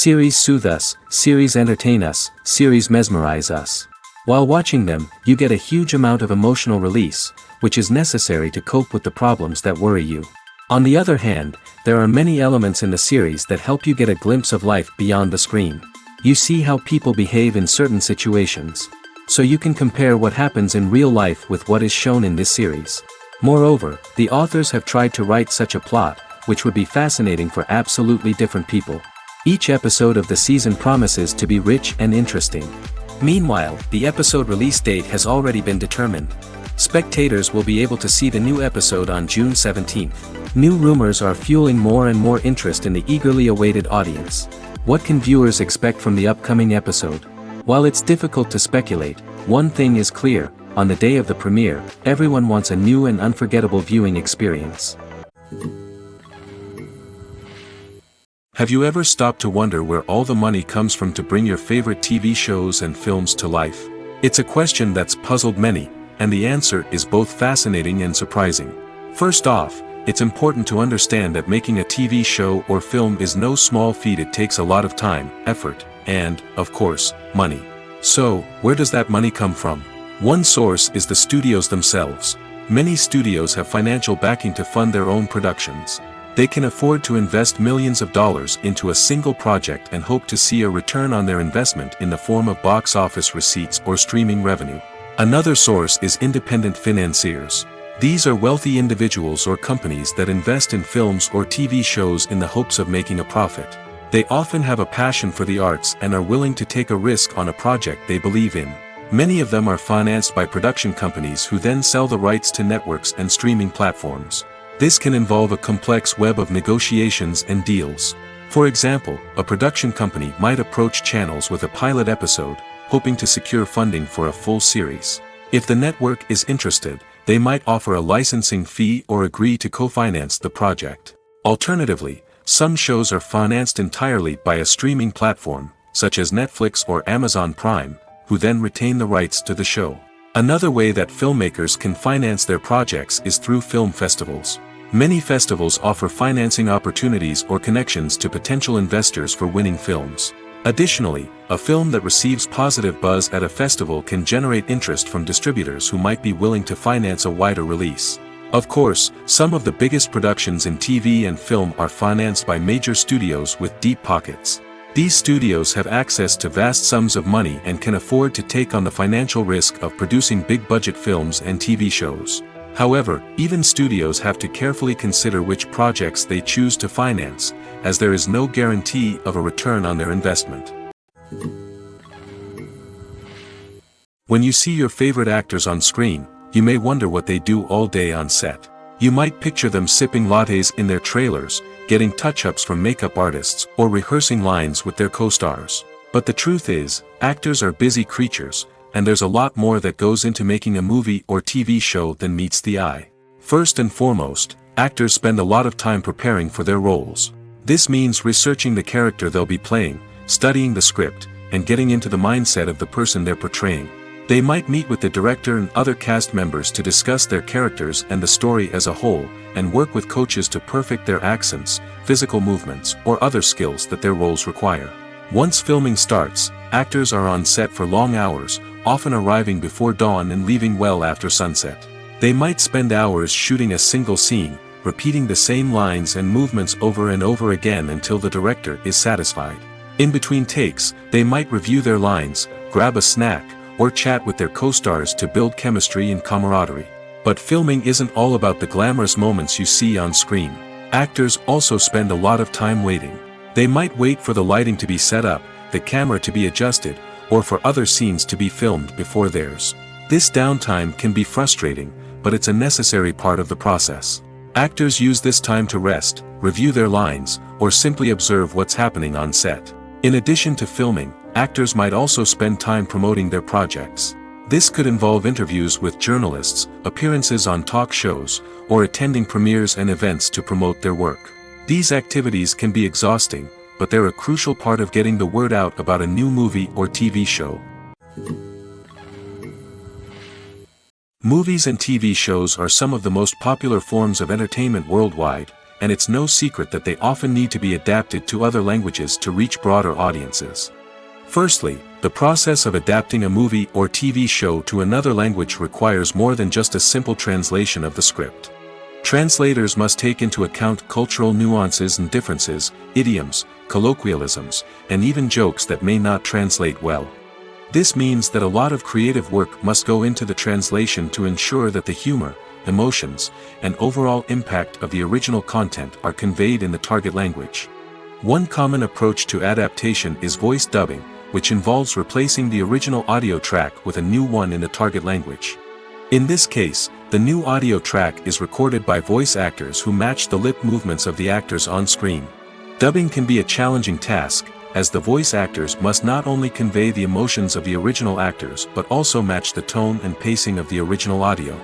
Series soothe us, series entertain us, series mesmerize us. While watching them, you get a huge amount of emotional release, which is necessary to cope with the problems that worry you. On the other hand, there are many elements in the series that help you get a glimpse of life beyond the screen. You see how people behave in certain situations. So you can compare what happens in real life with what is shown in this series. Moreover, the authors have tried to write such a plot, which would be fascinating for absolutely different people. Each episode of the season promises to be rich and interesting. Meanwhile, the episode release date has already been determined. Spectators will be able to see the new episode on June 17th. New rumors are fueling more and more interest in the eagerly awaited audience. What can viewers expect from the upcoming episode? While it's difficult to speculate, one thing is clear: on the day of the premiere, everyone wants a new and unforgettable viewing experience. Have you ever stopped to wonder where all the money comes from to bring your favorite TV shows and films to life? It's a question that's puzzled many, and the answer is both fascinating and surprising. First off, it's important to understand that making a TV show or film is no small feat. It takes a lot of time, effort, and, of course, money. So, where does that money come from? One source is the studios themselves. Many studios have financial backing to fund their own productions. They can afford to invest millions of dollars into a single project and hope to see a return on their investment in the form of box office receipts or streaming revenue. Another source is independent financiers. These are wealthy individuals or companies that invest in films or TV shows in the hopes of making a profit. They often have a passion for the arts and are willing to take a risk on a project they believe in. Many of them are financed by production companies who then sell the rights to networks and streaming platforms. This can involve a complex web of negotiations and deals. For example, a production company might approach channels with a pilot episode, hoping to secure funding for a full series. If the network is interested, they might offer a licensing fee or agree to co-finance the project. Alternatively, some shows are financed entirely by a streaming platform, such as Netflix or Amazon Prime, who then retain the rights to the show. Another way that filmmakers can finance their projects is through film festivals. Many festivals offer financing opportunities or connections to potential investors for winning films. Additionally, a film that receives positive buzz at a festival can generate interest from distributors who might be willing to finance a wider release. Of course, some of the biggest productions in TV and film are financed by major studios with deep pockets. These studios have access to vast sums of money and can afford to take on the financial risk of producing big-budget films and TV shows. However, even studios have to carefully consider which projects they choose to finance, as there is no guarantee of a return on their investment. When you see your favorite actors on screen, you may wonder what they do all day on set. You might picture them sipping lattes in their trailers, getting touch-ups from makeup artists, or rehearsing lines with their co-stars. But the truth is, actors are busy creatures, and there's a lot more that goes into making a movie or TV show than meets the eye. First and foremost, actors spend a lot of time preparing for their roles. This means researching the character they'll be playing, studying the script, and getting into the mindset of the person they're portraying. They might meet with the director and other cast members to discuss their characters and the story as a whole, and work with coaches to perfect their accents, physical movements, or other skills that their roles require. Once filming starts, actors are on set for long hours, often arriving before dawn and leaving well after sunset. They might spend hours shooting a single scene, repeating the same lines and movements over and over again until the director is satisfied. In between takes, they might review their lines, grab a snack, or chat with their co-stars to build chemistry and camaraderie. But filming isn't all about the glamorous moments you see on screen. Actors also spend a lot of time waiting. They might wait for the lighting to be set up, the camera to be adjusted, or for other scenes to be filmed before theirs. This downtime can be frustrating, but it's a necessary part of the process. Actors use this time to rest, review their lines, or simply observe what's happening on set. In addition to filming, actors might also spend time promoting their projects. This could involve interviews with journalists, appearances on talk shows, or attending premieres and events to promote their work. These activities can be exhausting, but they're a crucial part of getting the word out about a new movie or TV show. Movies and TV shows are some of the most popular forms of entertainment worldwide, and it's no secret that they often need to be adapted to other languages to reach broader audiences. Firstly, the process of adapting a movie or TV show to another language requires more than just a simple translation of the script. Translators must take into account cultural nuances and differences, idioms, colloquialisms, and even jokes that may not translate well. This means that a lot of creative work must go into the translation to ensure that the humor, emotions, and overall impact of the original content are conveyed in the target language. One common approach to adaptation is voice dubbing, which involves replacing the original audio track with a new one in the target language. In this case, the new audio track is recorded by voice actors who match the lip movements of the actors on screen. Dubbing can be a challenging task, as the voice actors must not only convey the emotions of the original actors but also match the tone and pacing of the original audio.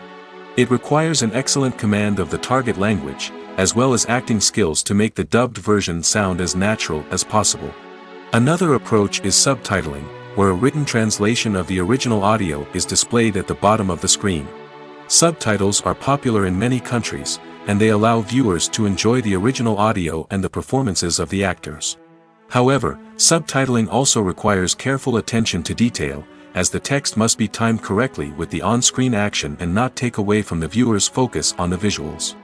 It requires an excellent command of the target language, as well as acting skills to make the dubbed version sound as natural as possible. Another approach is subtitling, where a written translation of the original audio is displayed at the bottom of the screen. Subtitles are popular in many countries, and they allow viewers to enjoy the original audio and the performances of the actors. However, subtitling also requires careful attention to detail, as the text must be timed correctly with the on-screen action and not take away from the viewer's focus on the visuals.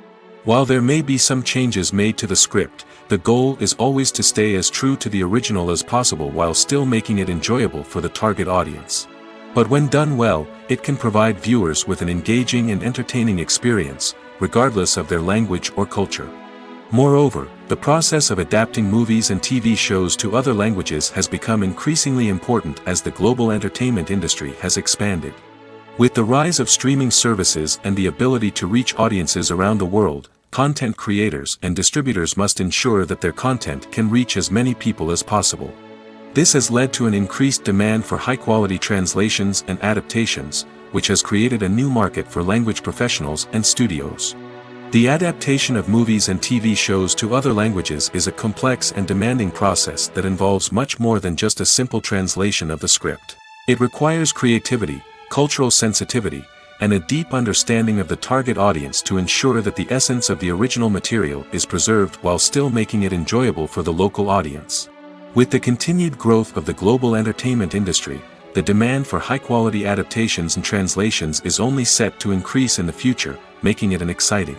While there may be some changes made to the script, the goal is always to stay as true to the original as possible while still making it enjoyable for the target audience. But when done well, it can provide viewers with an engaging and entertaining experience, regardless of their language or culture. Moreover, the process of adapting movies and TV shows to other languages has become increasingly important as the global entertainment industry has expanded. With the rise of streaming services and the ability to reach audiences around the world, content creators and distributors must ensure that their content can reach as many people as possible. This has led to an increased demand for high-quality translations and adaptations, which has created a new market for language professionals and studios. The adaptation of movies and TV shows to other languages is a complex and demanding process that involves much more than just a simple translation of the script. It requires creativity, cultural sensitivity, and a deep understanding of the target audience to ensure that the essence of the original material is preserved while still making it enjoyable for the local audience. With the continued growth of the global entertainment industry, the demand for high-quality adaptations and translations is only set to increase in the future, making it an exciting.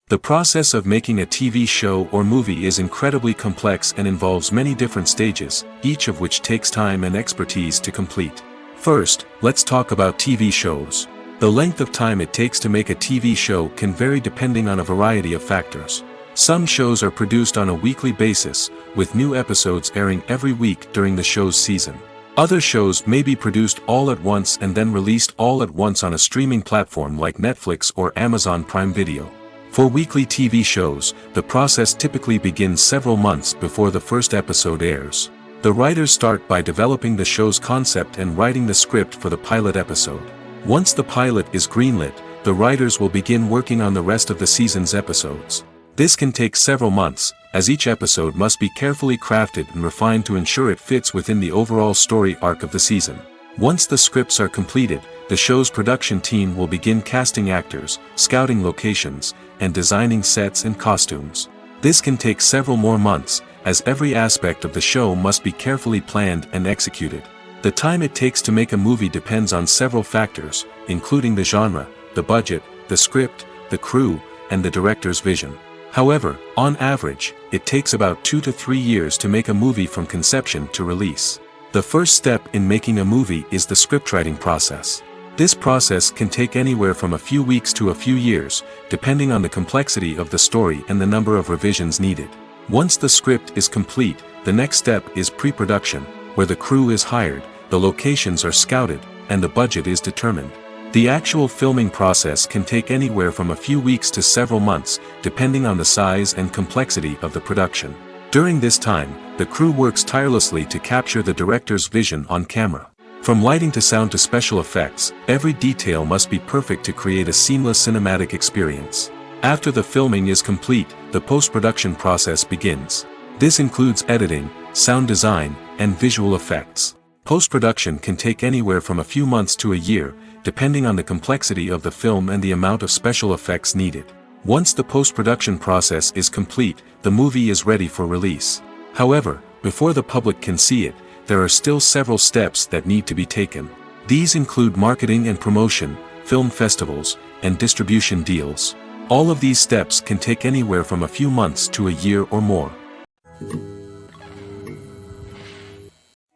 The process of making a TV show or movie is incredibly complex and involves many different stages, each of which takes time and expertise to complete. First, let's talk about TV shows. The length of time it takes to make a TV show can vary depending on a variety of factors. Some shows are produced on a weekly basis, with new episodes airing every week during the show's season. Other shows may be produced all at once and then released all at once on a streaming platform like Netflix or Amazon Prime Video. For weekly TV shows, the process typically begins several months before the first episode airs. The writers start by developing the show's concept and writing the script for the pilot episode. Once the pilot is greenlit, the writers will begin working on the rest of the season's episodes. This can take several months, as each episode must be carefully crafted and refined to ensure it fits within the overall story arc of the season. Once the scripts are completed, the show's production team will begin casting actors, scouting locations, and designing sets and costumes. This can take several more months, as every aspect of the show must be carefully planned and executed. The time it takes to make a movie depends on several factors, including the genre, the budget, the script, the crew, and the director's vision. However, on average, it takes about 2 to 3 years to make a movie from conception to release. The first step in making a movie is the scriptwriting process. This process can take anywhere from a few weeks to a few years, depending on the complexity of the story and the number of revisions needed. Once the script is complete, the next step is pre-production, where the crew is hired, the locations are scouted, and the budget is determined. The actual filming process can take anywhere from a few weeks to several months, depending on the size and complexity of the production. During this time, the crew works tirelessly to capture the director's vision on camera. From lighting to sound to special effects, every detail must be perfect to create a seamless cinematic experience. After the filming is complete, the post-production process begins. This includes editing, sound design, and visual effects. Post-production can take anywhere from a few months to a year, depending on the complexity of the film and the amount of special effects needed. Once the post-production process is complete, the movie is ready for release. However, before the public can see it, there are still several steps that need to be taken. These include marketing and promotion, film festivals, and distribution deals. All of these steps can take anywhere from a few months to a year or more.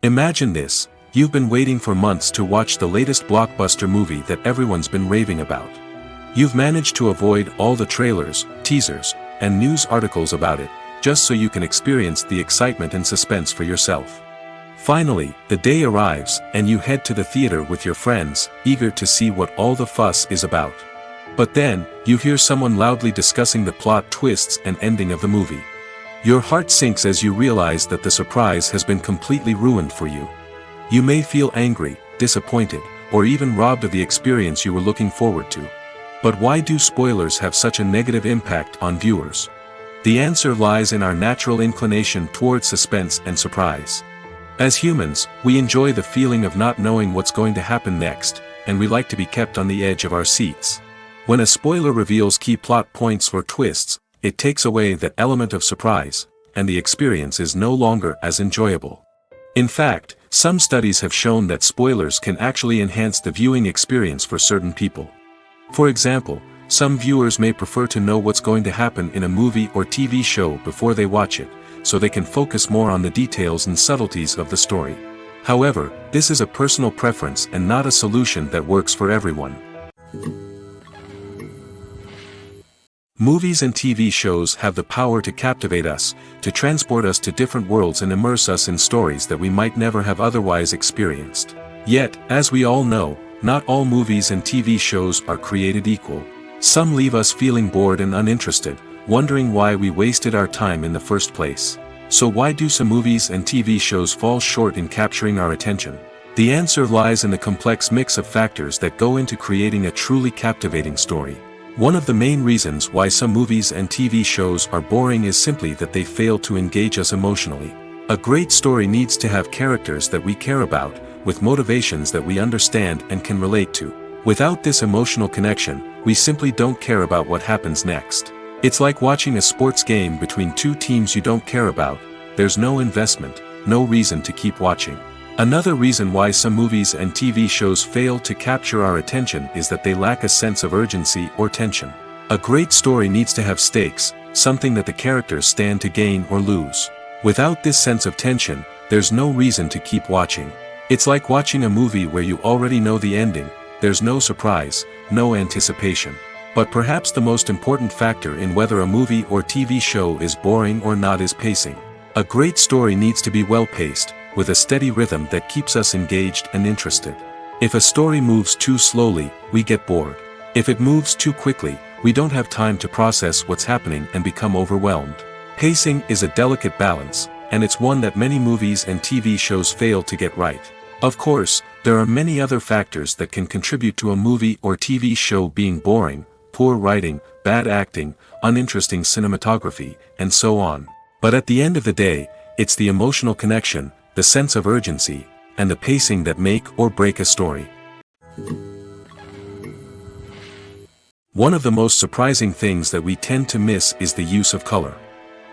Imagine this: you've been waiting for months to watch the latest blockbuster movie that everyone's been raving about. You've managed to avoid all the trailers, teasers, and news articles about it, just so you can experience the excitement and suspense for yourself. Finally, the day arrives, and you head to the theater with your friends, eager to see what all the fuss is about. But then, you hear someone loudly discussing the plot twists and ending of the movie. Your heart sinks as you realize that the surprise has been completely ruined for you. You may feel angry, disappointed, or even robbed of the experience you were looking forward to. But why do spoilers have such a negative impact on viewers? The answer lies in our natural inclination towards suspense and surprise. As humans, we enjoy the feeling of not knowing what's going to happen next, and we like to be kept on the edge of our seats. When a spoiler reveals key plot points or twists, it takes away that element of surprise, and the experience is no longer as enjoyable. In fact, some studies have shown that spoilers can actually enhance the viewing experience for certain people. For example, some viewers may prefer to know what's going to happen in a movie or TV show before they watch it, so they can focus more on the details and subtleties of the story. However, this is a personal preference and not a solution that works for everyone. Movies and TV shows have the power to captivate us, to transport us to different worlds and immerse us in stories that we might never have otherwise experienced. Yet, as we all know, not all movies and TV shows are created equal. Some leave us feeling bored and uninterested, wondering why we wasted our time in the first place. So why do some movies and TV shows fall short in capturing our attention? The answer lies in the complex mix of factors that go into creating a truly captivating story. One of the main reasons why some movies and TV shows are boring is simply that they fail to engage us emotionally. A great story needs to have characters that we care about, with motivations that we understand and can relate to. Without this emotional connection, we simply don't care about what happens next. It's like watching a sports game between two teams you don't care about. There's no investment, no reason to keep watching. Another reason why some movies and TV shows fail to capture our attention is that they lack a sense of urgency or tension. A great story needs to have stakes, something that the characters stand to gain or lose. Without this sense of tension, there's no reason to keep watching. It's like watching a movie where you already know the ending. There's no surprise, no anticipation. But perhaps the most important factor in whether a movie or TV show is boring or not is pacing. A great story needs to be well-paced, with a steady rhythm that keeps us engaged and interested. If a story moves too slowly, we get bored. If it moves too quickly, we don't have time to process what's happening and become overwhelmed. Pacing is a delicate balance, and it's one that many movies and TV shows fail to get right. Of course, there are many other factors that can contribute to a movie or TV show being boring: poor writing, bad acting, uninteresting cinematography, and so on. But at the end of the day, it's the emotional connection, the sense of urgency, and the pacing that make or break a story. One of the most surprising things that we tend to miss is the use of color.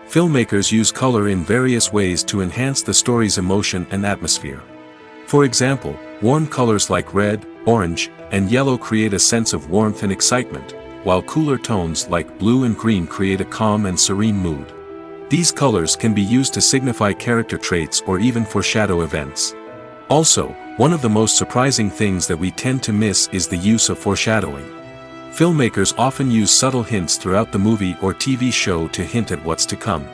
Filmmakers use color in various ways to enhance the story's emotion and atmosphere. For example, warm colors like red, orange, and yellow create a sense of warmth and excitement, while cooler tones like blue and green create a calm and serene mood. These colors can be used to signify character traits or even foreshadow events. Also, one of the most surprising things that we tend to miss is the use of foreshadowing. Filmmakers often use subtle hints throughout the movie or TV show to hint at what's to come.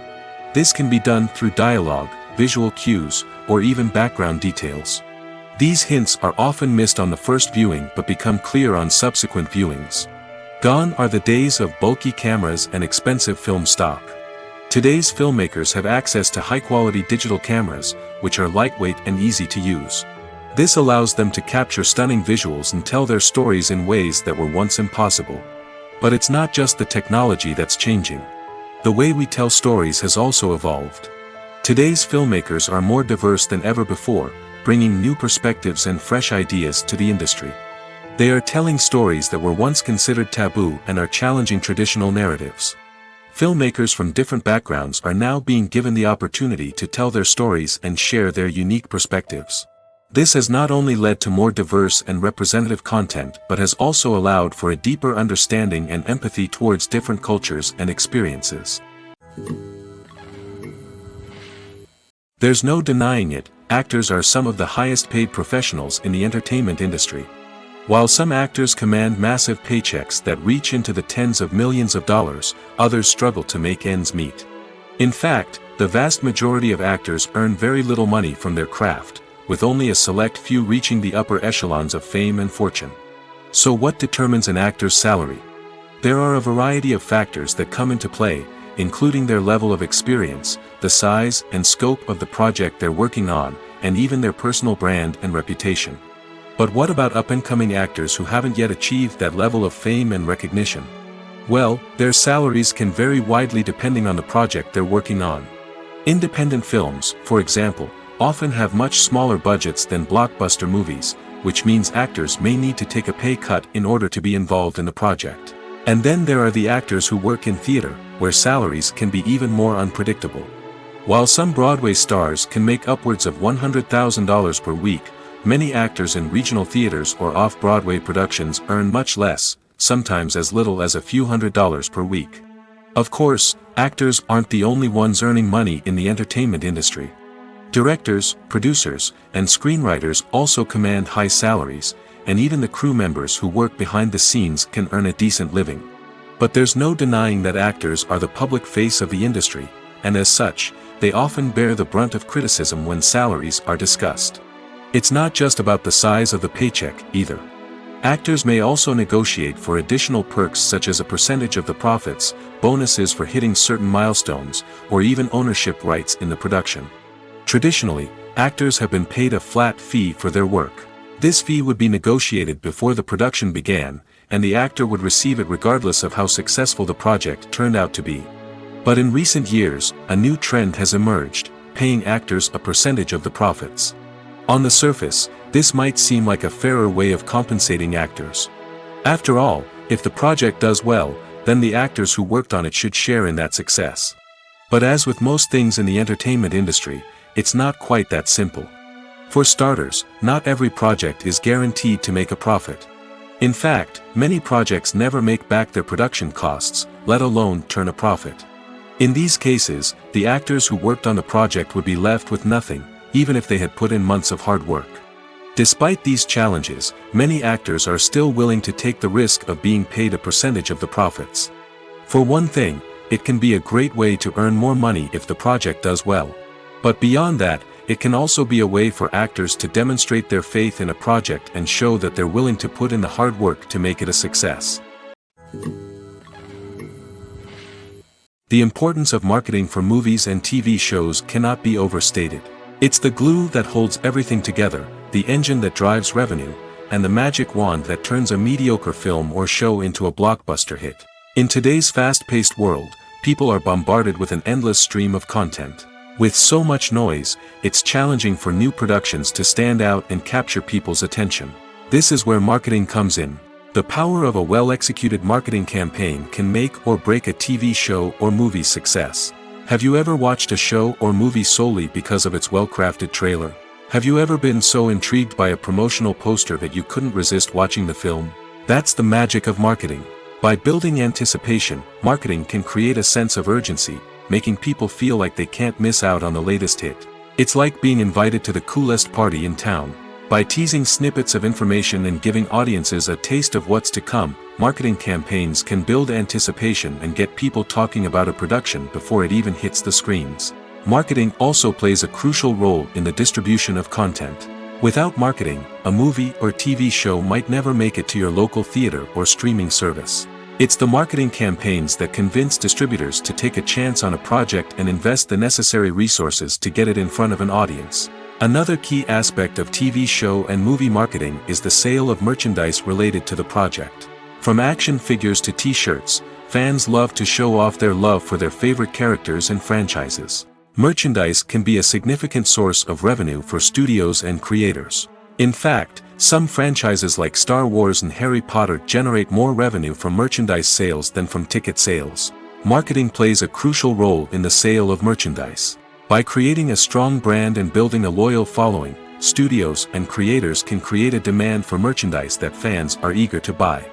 This can be done through dialogue, visual cues, or even background details. These hints are often missed on the first viewing but become clear on subsequent viewings. Gone are the days of bulky cameras and expensive film stock. Today's filmmakers have access to high-quality digital cameras, which are lightweight and easy to use. This allows them to capture stunning visuals and tell their stories in ways that were once impossible. But it's not just the technology that's changing. The way we tell stories has also evolved. Today's filmmakers are more diverse than ever before, bringing new perspectives and fresh ideas to the industry. They are telling stories that were once considered taboo and are challenging traditional narratives. Filmmakers from different backgrounds are now being given the opportunity to tell their stories and share their unique perspectives. This has not only led to more diverse and representative content but has also allowed for a deeper understanding and empathy towards different cultures and experiences. There's no denying it, actors are some of the highest paid professionals in the entertainment industry. While some actors command massive paychecks that reach into the tens of millions of dollars, others struggle to make ends meet. In fact, the vast majority of actors earn very little money from their craft, with only a select few reaching the upper echelons of fame and fortune. So what determines an actor's salary? There are a variety of factors that come into play, including their level of experience, the size and scope of the project they're working on, and even their personal brand and reputation. But what about up-and-coming actors who haven't yet achieved that level of fame and recognition? Well, their salaries can vary widely depending on the project they're working on. Independent films, for example, often have much smaller budgets than blockbuster movies, which means actors may need to take a pay cut in order to be involved in the project. And then there are the actors who work in theater, where salaries can be even more unpredictable. While some Broadway stars can make upwards of $100,000 per week, many actors in regional theaters or off-Broadway productions earn much less, sometimes as little as a few $100s per week. Of course, actors aren't the only ones earning money in the entertainment industry. Directors, producers, and screenwriters also command high salaries, and even the crew members who work behind the scenes can earn a decent living. But there's no denying that actors are the public face of the industry, and as such, they often bear the brunt of criticism when salaries are discussed. It's not just about the size of the paycheck, either. Actors may also negotiate for additional perks such as a percentage of the profits, bonuses for hitting certain milestones, or even ownership rights in the production. Traditionally, actors have been paid a flat fee for their work. This fee would be negotiated before the production began, and the actor would receive it regardless of how successful the project turned out to be. But in recent years, a new trend has emerged, paying actors a percentage of the profits. On the surface, this might seem like a fairer way of compensating actors. After all, if the project does well, then the actors who worked on it should share in that success. But as with most things in the entertainment industry, it's not quite that simple. For starters, not every project is guaranteed to make a profit. In fact, many projects never make back their production costs, let alone turn a profit. In these cases, the actors who worked on the project would be left with nothing, even if they had put in months of hard work. Despite these challenges, many actors are still willing to take the risk of being paid a percentage of the profits. For one thing, it can be a great way to earn more money if the project does well. But beyond that, it can also be a way for actors to demonstrate their faith in a project and show that they're willing to put in the hard work to make it a success. The importance of marketing for movies and TV shows cannot be overstated. It's the glue that holds everything together, the engine that drives revenue, and the magic wand that turns a mediocre film or show into a blockbuster hit. In today's fast-paced world, people are bombarded with an endless stream of content. With so much noise, it's challenging for new productions to stand out and capture people's attention. This is where marketing comes in. The power of a well-executed marketing campaign can make or break a TV show or movie's success. Have you ever watched a show or movie solely because of its well-crafted trailer? Have you ever been so intrigued by a promotional poster that you couldn't resist watching the film? That's the magic of marketing. By building anticipation, marketing can create a sense of urgency, making people feel like they can't miss out on the latest hit. It's like being invited to the coolest party in town. By teasing snippets of information and giving audiences a taste of what's to come, marketing campaigns can build anticipation and get people talking about a production before it even hits the screens. Marketing also plays a crucial role in the distribution of content. Without marketing, a movie or TV show might never make it to your local theater or streaming service. It's the marketing campaigns that convince distributors to take a chance on a project and invest the necessary resources to get it in front of an audience. Another key aspect of TV show and movie marketing is the sale of merchandise related to the project. From action figures to t-shirts, fans love to show off their love for their favorite characters and franchises. Merchandise can be a significant source of revenue for studios and creators. In fact, some franchises like Star Wars and Harry Potter generate more revenue from merchandise sales than from ticket sales. Marketing plays a crucial role in the sale of merchandise. By creating a strong brand and building a loyal following, studios and creators can create a demand for merchandise that fans are eager to buy.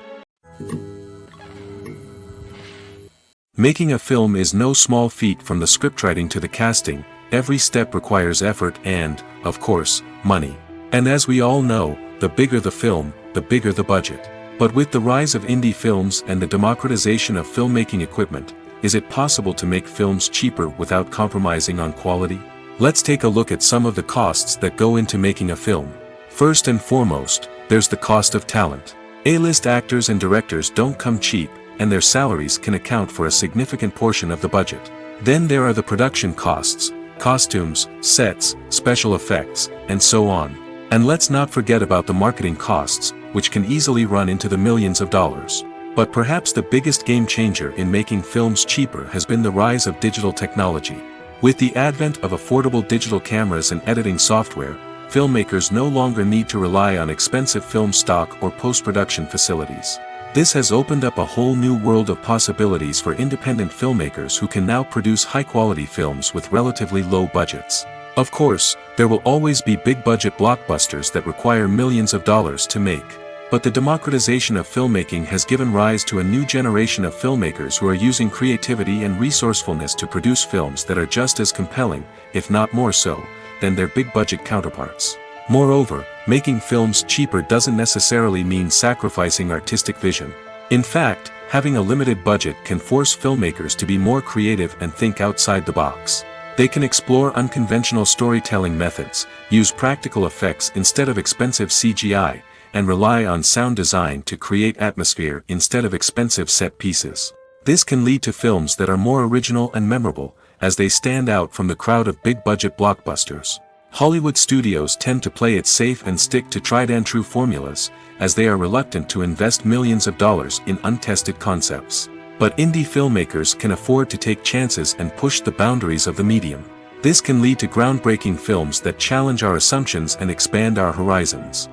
Making a film is no small feat. From the scriptwriting to the casting, every step requires effort and, of course, money. And as we all know, the bigger the film, the bigger the budget. But with the rise of indie films and the democratization of filmmaking equipment, is it possible to make films cheaper without compromising on quality? Let's take a look at some of the costs that go into making a film. First and foremost, there's the cost of talent. A-list actors and directors don't come cheap, and their salaries can account for a significant portion of the budget. Then there are the production costs, costumes, sets, special effects, and so on. And let's not forget about the marketing costs, which can easily run into the millions of dollars. But perhaps the biggest game changer in making films cheaper has been the rise of digital technology. With the advent of affordable digital cameras and editing software, filmmakers no longer need to rely on expensive film stock or post-production facilities. This has opened up a whole new world of possibilities for independent filmmakers who can now produce high-quality films with relatively low budgets. Of course, there will always be big-budget blockbusters that require millions of dollars to make. But the democratization of filmmaking has given rise to a new generation of filmmakers who are using creativity and resourcefulness to produce films that are just as compelling, if not more so, than their big-budget counterparts. Moreover, making films cheaper doesn't necessarily mean sacrificing artistic vision. In fact, having a limited budget can force filmmakers to be more creative and think outside the box. They can explore unconventional storytelling methods, use practical effects instead of expensive CGI, and rely on sound design to create atmosphere instead of expensive set pieces. This can lead to films that are more original and memorable, as they stand out from the crowd of big-budget blockbusters. Hollywood studios tend to play it safe and stick to tried-and-true formulas, as they are reluctant to invest millions of dollars in untested concepts. But indie filmmakers can afford to take chances and push the boundaries of the medium. This can lead to groundbreaking films that challenge our assumptions and expand our horizons.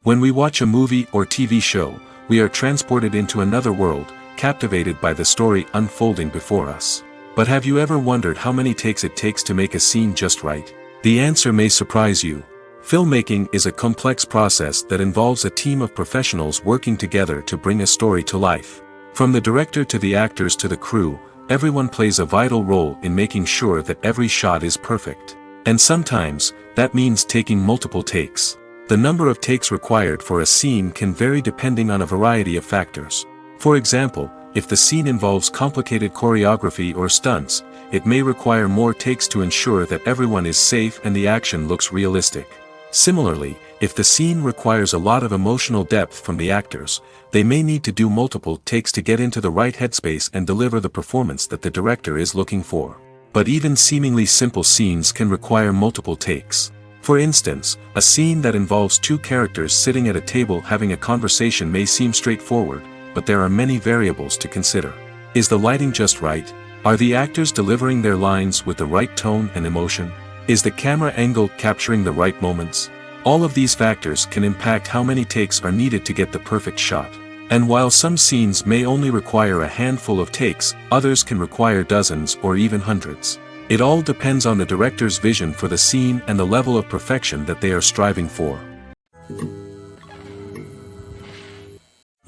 When we watch a movie or TV show, we are transported into another world, captivated by the story unfolding before us. But have you ever wondered how many takes it takes to make a scene just right? The answer may surprise you. Filmmaking is a complex process that involves a team of professionals working together to bring a story to life. From the director to the actors to the crew, everyone plays a vital role in making sure that every shot is perfect. And sometimes, that means taking multiple takes. The number of takes required for a scene can vary depending on a variety of factors. For example, if the scene involves complicated choreography or stunts, it may require more takes to ensure that everyone is safe and the action looks realistic. Similarly, if the scene requires a lot of emotional depth from the actors, they may need to do multiple takes to get into the right headspace and deliver the performance that the director is looking for. But even seemingly simple scenes can require multiple takes. For instance, a scene that involves two characters sitting at a table having a conversation may seem straightforward, but there are many variables to consider. Is the lighting just right? Are the actors delivering their lines with the right tone and emotion? Is the camera angle capturing the right moments? All of these factors can impact how many takes are needed to get the perfect shot. And while some scenes may only require a handful of takes, others can require dozens or even hundreds. It all depends on the director's vision for the scene and the level of perfection that they are striving for.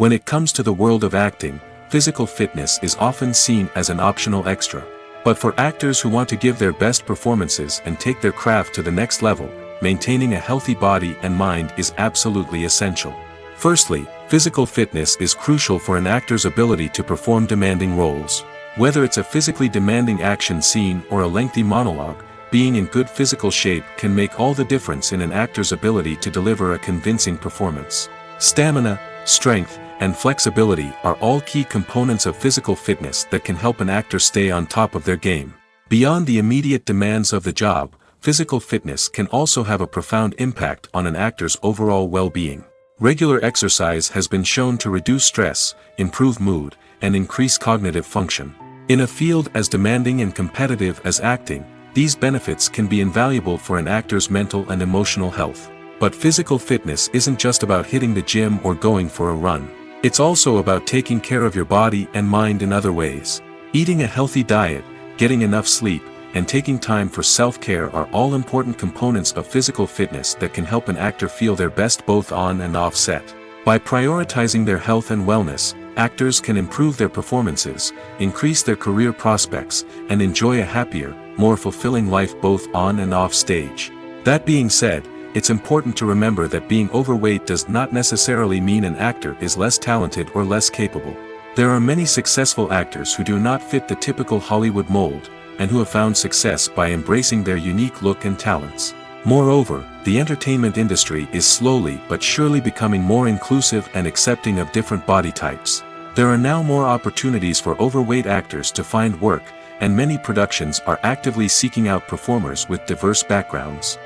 When it comes to the world of acting, physical fitness is often seen as an optional extra. But for actors who want to give their best performances and take their craft to the next level, maintaining a healthy body and mind is absolutely essential. Firstly, physical fitness is crucial for an actor's ability to perform demanding roles. Whether it's a physically demanding action scene or a lengthy monologue, being in good physical shape can make all the difference in an actor's ability to deliver a convincing performance. Stamina, strength, and flexibility are all key components of physical fitness that can help an actor stay on top of their game. Beyond the immediate demands of the job, physical fitness can also have a profound impact on an actor's overall well-being. Regular exercise has been shown to reduce stress, improve mood, and increase cognitive function. In a field as demanding and competitive as acting, these benefits can be invaluable for an actor's mental and emotional health. But physical fitness isn't just about hitting the gym or going for a run. It's also about taking care of your body and mind in other ways. Eating a healthy diet, getting enough sleep, and taking time for self-care are all important components of physical fitness that can help an actor feel their best both on and off set. By prioritizing their health and wellness, actors can improve their performances, increase their career prospects, and enjoy a happier, more fulfilling life both on and off stage. That being said, it's important to remember that being overweight does not necessarily mean an actor is less talented or less capable. There are many successful actors who do not fit the typical Hollywood mold, and who have found success by embracing their unique look and talents. Moreover, the entertainment industry is slowly but surely becoming more inclusive and accepting of different body types. There are now more opportunities for overweight actors to find work, and many productions are actively seeking out performers with diverse backgrounds.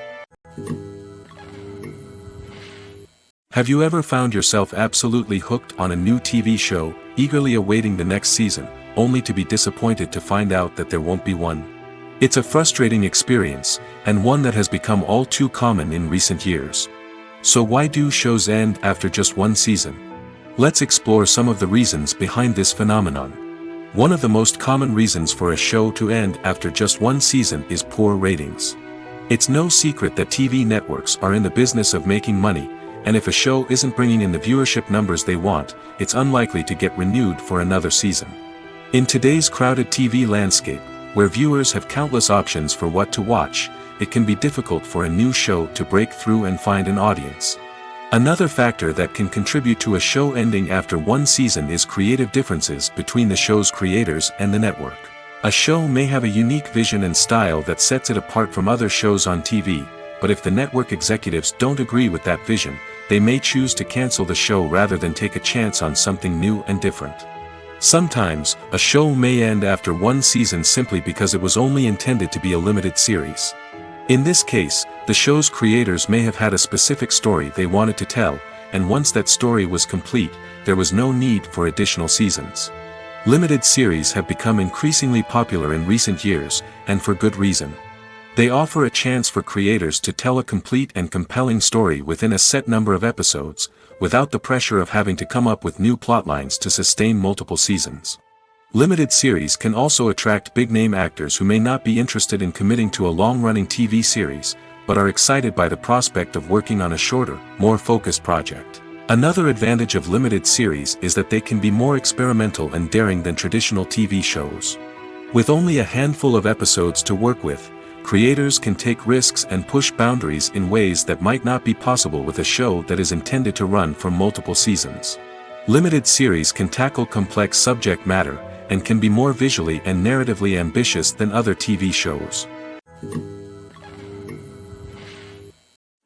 Have you ever found yourself absolutely hooked on a new TV show, eagerly awaiting the next season, only to be disappointed to find out that there won't be one? It's a frustrating experience, and one that has become all too common in recent years. So why do shows end after just one season? Let's explore some of the reasons behind this phenomenon. One of the most common reasons for a show to end after just one season is poor ratings. It's no secret that TV networks are in the business of making money, and if a show isn't bringing in the viewership numbers they want, it's unlikely to get renewed for another season. In today's crowded TV landscape, where viewers have countless options for what to watch, it can be difficult for a new show to break through and find an audience. Another factor that can contribute to a show ending after one season is creative differences between the show's creators and the network. A show may have a unique vision and style that sets it apart from other shows on TV, but if the network executives don't agree with that vision, they may choose to cancel the show rather than take a chance on something new and different. Sometimes, a show may end after one season simply because it was only intended to be a limited series. In this case, the show's creators may have had a specific story they wanted to tell, and once that story was complete, there was no need for additional seasons. Limited series have become increasingly popular in recent years, and for good reason. They offer a chance for creators to tell a complete and compelling story within a set number of episodes, without the pressure of having to come up with new plotlines to sustain multiple seasons. Limited series can also attract big-name actors who may not be interested in committing to a long-running TV series, but are excited by the prospect of working on a shorter, more focused project. Another advantage of limited series is that they can be more experimental and daring than traditional TV shows. With only a handful of episodes to work with, creators can take risks and push boundaries in ways that might not be possible with a show that is intended to run for multiple seasons. Limited series can tackle complex subject matter, and can be more visually and narratively ambitious than other TV shows.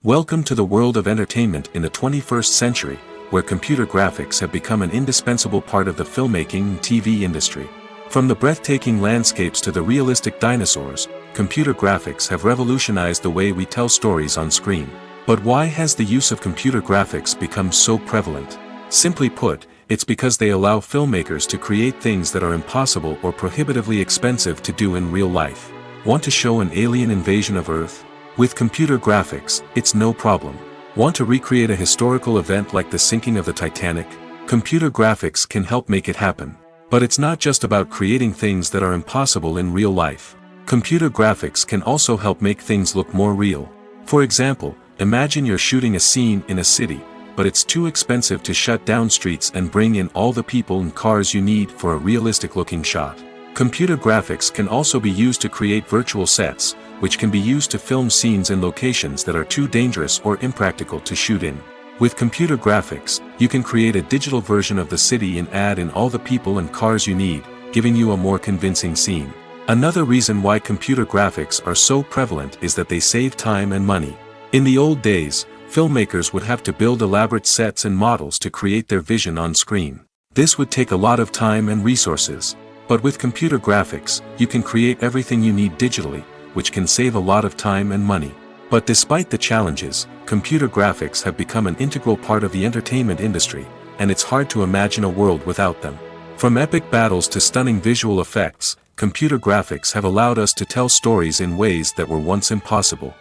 Welcome to the world of entertainment in the 21st century, where computer graphics have become an indispensable part of the filmmaking and TV industry. From the breathtaking landscapes to the realistic dinosaurs, computer graphics have revolutionized the way we tell stories on screen. But why has the use of computer graphics become so prevalent? Simply put, it's because they allow filmmakers to create things that are impossible or prohibitively expensive to do in real life. Want to show an alien invasion of Earth? With computer graphics, it's no problem. Want to recreate a historical event like the sinking of the Titanic? Computer graphics can help make it happen. But it's not just about creating things that are impossible in real life. Computer graphics can also help make things look more real. For example, imagine you're shooting a scene in a city, but it's too expensive to shut down streets and bring in all the people and cars you need for a realistic-looking shot. Computer graphics can also be used to create virtual sets, which can be used to film scenes in locations that are too dangerous or impractical to shoot in. With computer graphics, you can create a digital version of the city and add in all the people and cars you need, giving you a more convincing scene. Another reason why computer graphics are so prevalent is that they save time and money. In the old days, filmmakers would have to build elaborate sets and models to create their vision on screen. This would take a lot of time and resources. But with computer graphics, you can create everything you need digitally, which can save a lot of time and money. But despite the challenges, computer graphics have become an integral part of the entertainment industry, and it's hard to imagine a world without them. From epic battles to stunning visual effects, computer graphics have allowed us to tell stories in ways that were once impossible.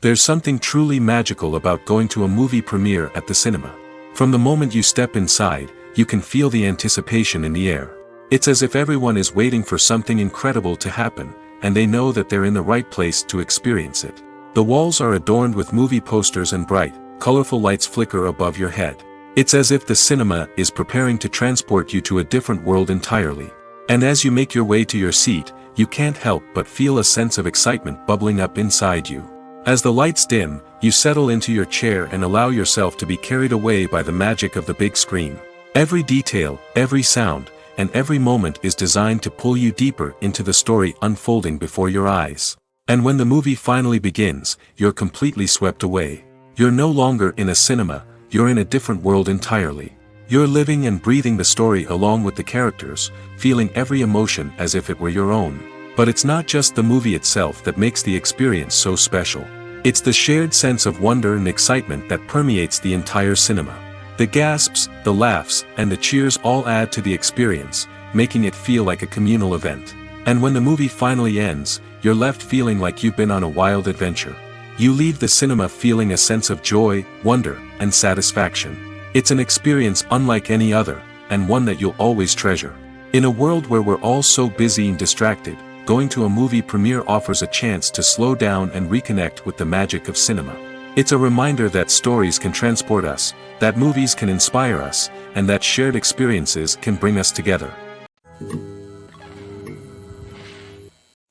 There's something truly magical about going to a movie premiere at the cinema. From the moment you step inside, you can feel the anticipation in the air. It's as if everyone is waiting for something incredible to happen, and they know that they're in the right place to experience it. The walls are adorned with movie posters and bright, colorful lights flicker above your head. It's as if the cinema is preparing to transport you to a different world entirely. And as you make your way to your seat, you can't help but feel a sense of excitement bubbling up inside you. As the lights dim, you settle into your chair and allow yourself to be carried away by the magic of the big screen. Every detail, every sound, and every moment is designed to pull you deeper into the story unfolding before your eyes. And when the movie finally begins, you're completely swept away. You're no longer in a cinema, you're in a different world entirely. You're living and breathing the story along with the characters, feeling every emotion as if it were your own. But it's not just the movie itself that makes the experience so special. It's the shared sense of wonder and excitement that permeates the entire cinema. The gasps, the laughs, and the cheers all add to the experience, making it feel like a communal event. And when the movie finally ends, you're left feeling like you've been on a wild adventure. You leave the cinema feeling a sense of joy, wonder, and satisfaction. It's an experience unlike any other, and one that you'll always treasure. In a world where we're all so busy and distracted, going to a movie premiere offers a chance to slow down and reconnect with the magic of cinema. It's a reminder that stories can transport us, that movies can inspire us, and that shared experiences can bring us together.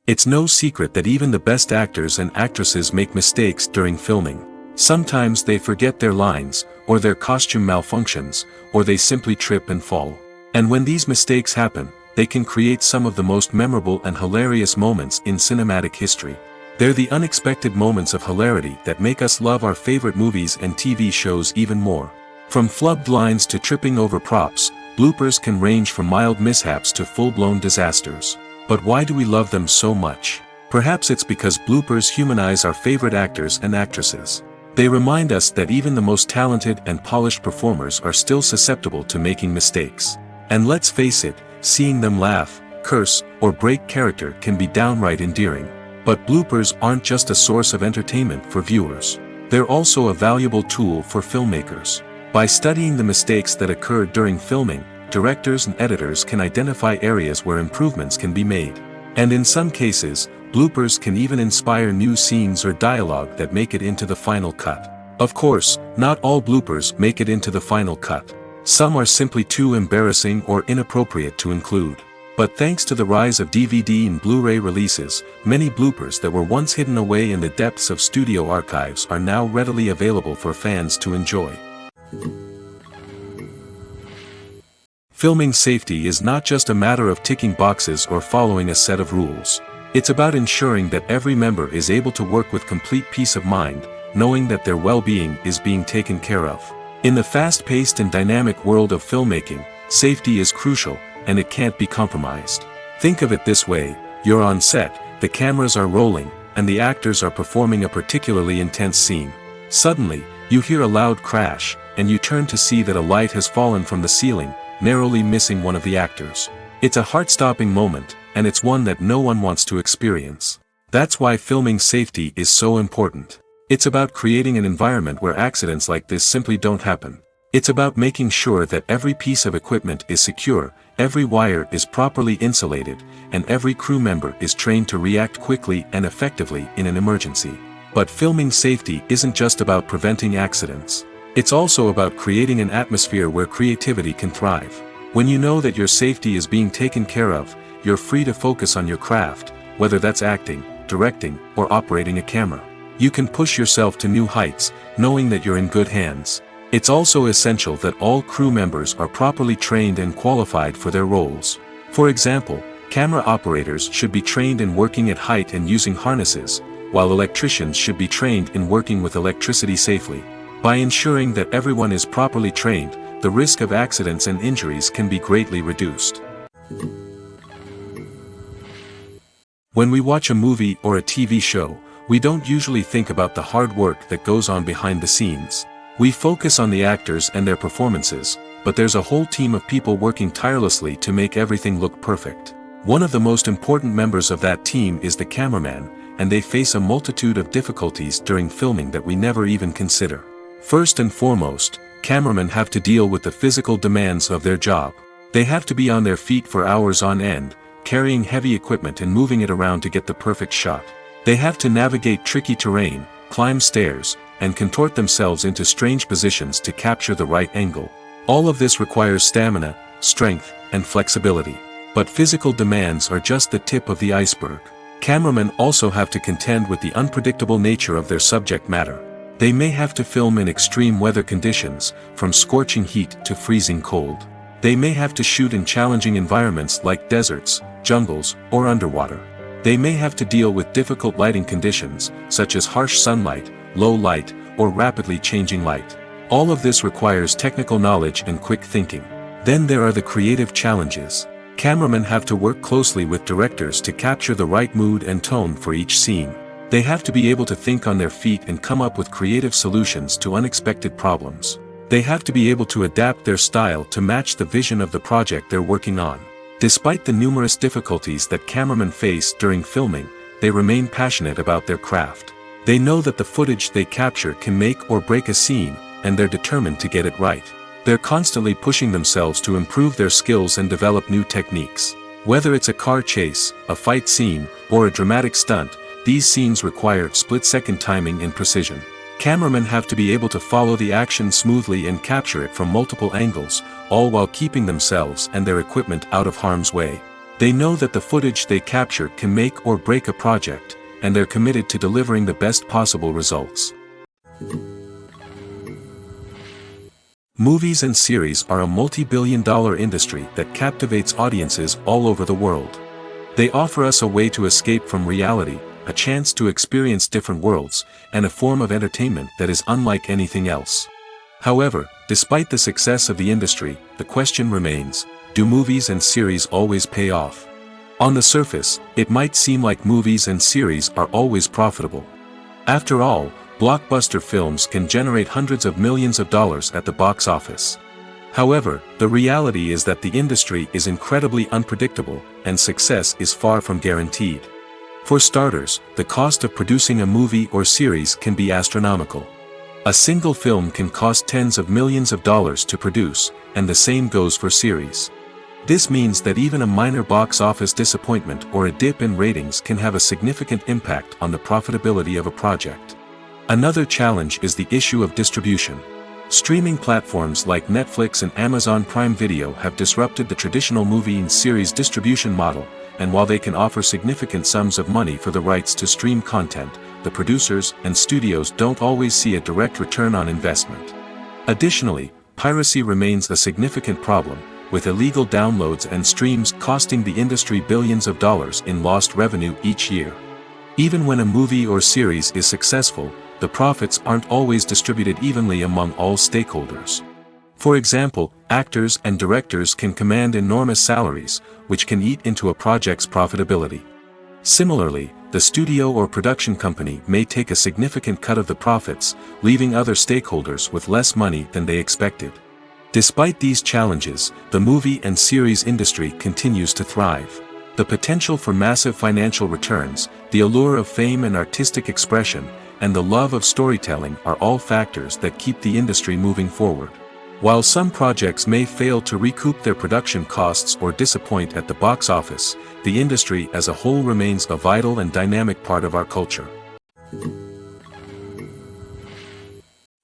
It's no secret that even the best actors and actresses make mistakes during filming. Sometimes they forget their lines, or their costume malfunctions, or they simply trip and fall. And when these mistakes happen, they can create some of the most memorable and hilarious moments in cinematic history. They're the unexpected moments of hilarity that make us love our favorite movies and TV shows even more. From flubbed lines to tripping over props, bloopers can range from mild mishaps to full-blown disasters. But why do we love them so much? Perhaps it's because bloopers humanize our favorite actors and actresses. They remind us that even the most talented and polished performers are still susceptible to making mistakes. And let's face it, seeing them laugh, curse, or break character can be downright endearing. But bloopers aren't just a source of entertainment for viewers. They're also a valuable tool for filmmakers. By studying the mistakes that occurred during filming, directors and editors can identify areas where improvements can be made. And in some cases, bloopers can even inspire new scenes or dialogue that make it into the final cut. Of course, not all bloopers make it into the final cut. Some are simply too embarrassing or inappropriate to include. But thanks to the rise of DVD and Blu-ray releases, many bloopers that were once hidden away in the depths of studio archives are now readily available for fans to enjoy. Filming safety is not just a matter of ticking boxes or following a set of rules. It's about ensuring that every member is able to work with complete peace of mind, knowing that their well-being is being taken care of. In the fast-paced and dynamic world of filmmaking, safety is crucial, and it can't be compromised. Think of it this way: you're on set, the cameras are rolling, and the actors are performing a particularly intense scene. Suddenly, you hear a loud crash, and you turn to see that a light has fallen from the ceiling, narrowly missing one of the actors. It's a heart-stopping moment, and it's one that no one wants to experience. That's why filming safety is so important. It's about creating an environment where accidents like this simply don't happen. It's about making sure that every piece of equipment is secure, every wire is properly insulated, and every crew member is trained to react quickly and effectively in an emergency. But filming safety isn't just about preventing accidents. It's also about creating an atmosphere where creativity can thrive. When you know that your safety is being taken care of, you're free to focus on your craft, whether that's acting, directing, or operating a camera. You can push yourself to new heights, knowing that you're in good hands. It's also essential that all crew members are properly trained and qualified for their roles. For example, camera operators should be trained in working at height and using harnesses, while electricians should be trained in working with electricity safely. By ensuring that everyone is properly trained, the risk of accidents and injuries can be greatly reduced. When we watch a movie or a TV show, we don't usually think about the hard work that goes on behind the scenes. We focus on the actors and their performances, but there's a whole team of people working tirelessly to make everything look perfect. One of the most important members of that team is the cameraman, and they face a multitude of difficulties during filming that we never even consider. First and foremost, cameramen have to deal with the physical demands of their job. They have to be on their feet for hours on end, carrying heavy equipment and moving it around to get the perfect shot. They have to navigate tricky terrain, climb stairs, and contort themselves into strange positions to capture the right angle. All of this requires stamina, strength, and flexibility. But physical demands are just the tip of the iceberg. Cameramen also have to contend with the unpredictable nature of their subject matter. They may have to film in extreme weather conditions, from scorching heat to freezing cold. They may have to shoot in challenging environments like deserts, jungles, or underwater. They may have to deal with difficult lighting conditions, such as harsh sunlight, low light, or rapidly changing light. All of this requires technical knowledge and quick thinking. Then there are the creative challenges. Cameramen have to work closely with directors to capture the right mood and tone for each scene. They have to be able to think on their feet and come up with creative solutions to unexpected problems. They have to be able to adapt their style to match the vision of the project they're working on. Despite the numerous difficulties that cameramen face during filming, they remain passionate about their craft. They know that the footage they capture can make or break a scene, and they're determined to get it right. They're constantly pushing themselves to improve their skills and develop new techniques. Whether it's a car chase, a fight scene, or a dramatic stunt, these scenes require split-second timing and precision. Cameramen have to be able to follow the action smoothly and capture it from multiple angles, all while keeping themselves and their equipment out of harm's way. They know that the footage they capture can make or break a project, and they're committed to delivering the best possible results. Movies and series are a multi-billion-dollar industry that captivates audiences all over the world. They offer us a way to escape from reality, a chance to experience different worlds, and a form of entertainment that is unlike anything else. However, despite the success of the industry, the question remains, do movies and series always pay off? On the surface, it might seem like movies and series are always profitable. After all, blockbuster films can generate hundreds of millions of dollars at the box office. However, the reality is that the industry is incredibly unpredictable, and success is far from guaranteed. For starters, the cost of producing a movie or series can be astronomical. A single film can cost tens of millions of dollars to produce, and the same goes for series. This means that even a minor box office disappointment or a dip in ratings can have a significant impact on the profitability of a project. Another challenge is the issue of distribution. Streaming platforms like Netflix and Amazon Prime Video have disrupted the traditional movie and series distribution model, and while they can offer significant sums of money for the rights to stream content, the producers and studios don't always see a direct return on investment. Additionally, piracy remains a significant problem, with illegal downloads and streams costing the industry billions of dollars in lost revenue each year. Even when a movie or series is successful, the profits aren't always distributed evenly among all stakeholders. For example, actors and directors can command enormous salaries, which can eat into a project's profitability. Similarly, the studio or production company may take a significant cut of the profits, leaving other stakeholders with less money than they expected. Despite these challenges, the movie and series industry continues to thrive. The potential for massive financial returns, the allure of fame and artistic expression, and the love of storytelling are all factors that keep the industry moving forward. While some projects may fail to recoup their production costs or disappoint at the box office, the industry as a whole remains a vital and dynamic part of our culture.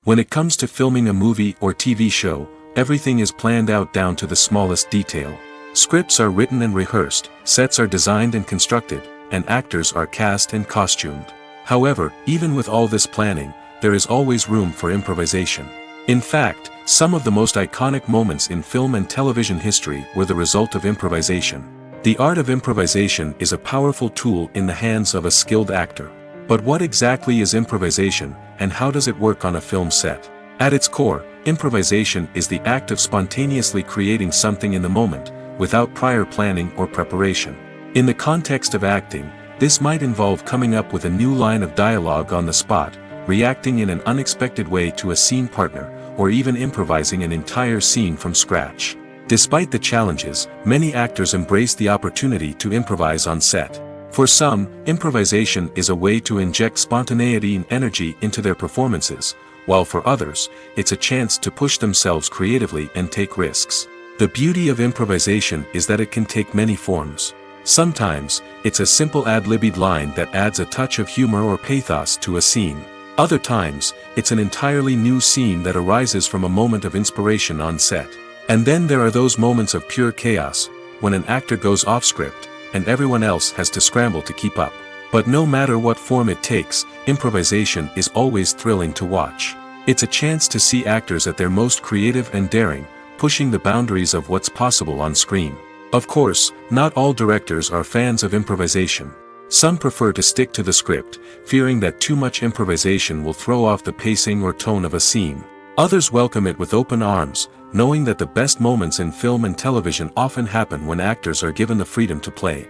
When it comes to filming a movie or TV show, everything is planned out down to the smallest detail. Scripts are written and rehearsed, sets are designed and constructed, and actors are cast and costumed. However, even with all this planning, there is always room for improvisation. In fact, some of the most iconic moments in film and television history were the result of improvisation. The art of improvisation is a powerful tool in the hands of a skilled actor. But what exactly is improvisation, and how does it work on a film set? At its core, improvisation is the act of spontaneously creating something in the moment, without prior planning or preparation. In the context of acting, this might involve coming up with a new line of dialogue on the spot, reacting in an unexpected way to a scene partner, or even improvising an entire scene from scratch. Despite the challenges, many actors embrace the opportunity to improvise on set. For some, improvisation is a way to inject spontaneity and energy into their performances, while for others, it's a chance to push themselves creatively and take risks. The beauty of improvisation is that it can take many forms. Sometimes, it's a simple ad-libbed line that adds a touch of humor or pathos to a scene. Other times, it's an entirely new scene that arises from a moment of inspiration on set. And then there are those moments of pure chaos, when an actor goes off script, and everyone else has to scramble to keep up. But no matter what form it takes, improvisation is always thrilling to watch. It's a chance to see actors at their most creative and daring, pushing the boundaries of what's possible on screen. Of course, not all directors are fans of improvisation. Some prefer to stick to the script, fearing that too much improvisation will throw off the pacing or tone of a scene. Others welcome it with open arms, knowing that the best moments in film and television often happen when actors are given the freedom to play.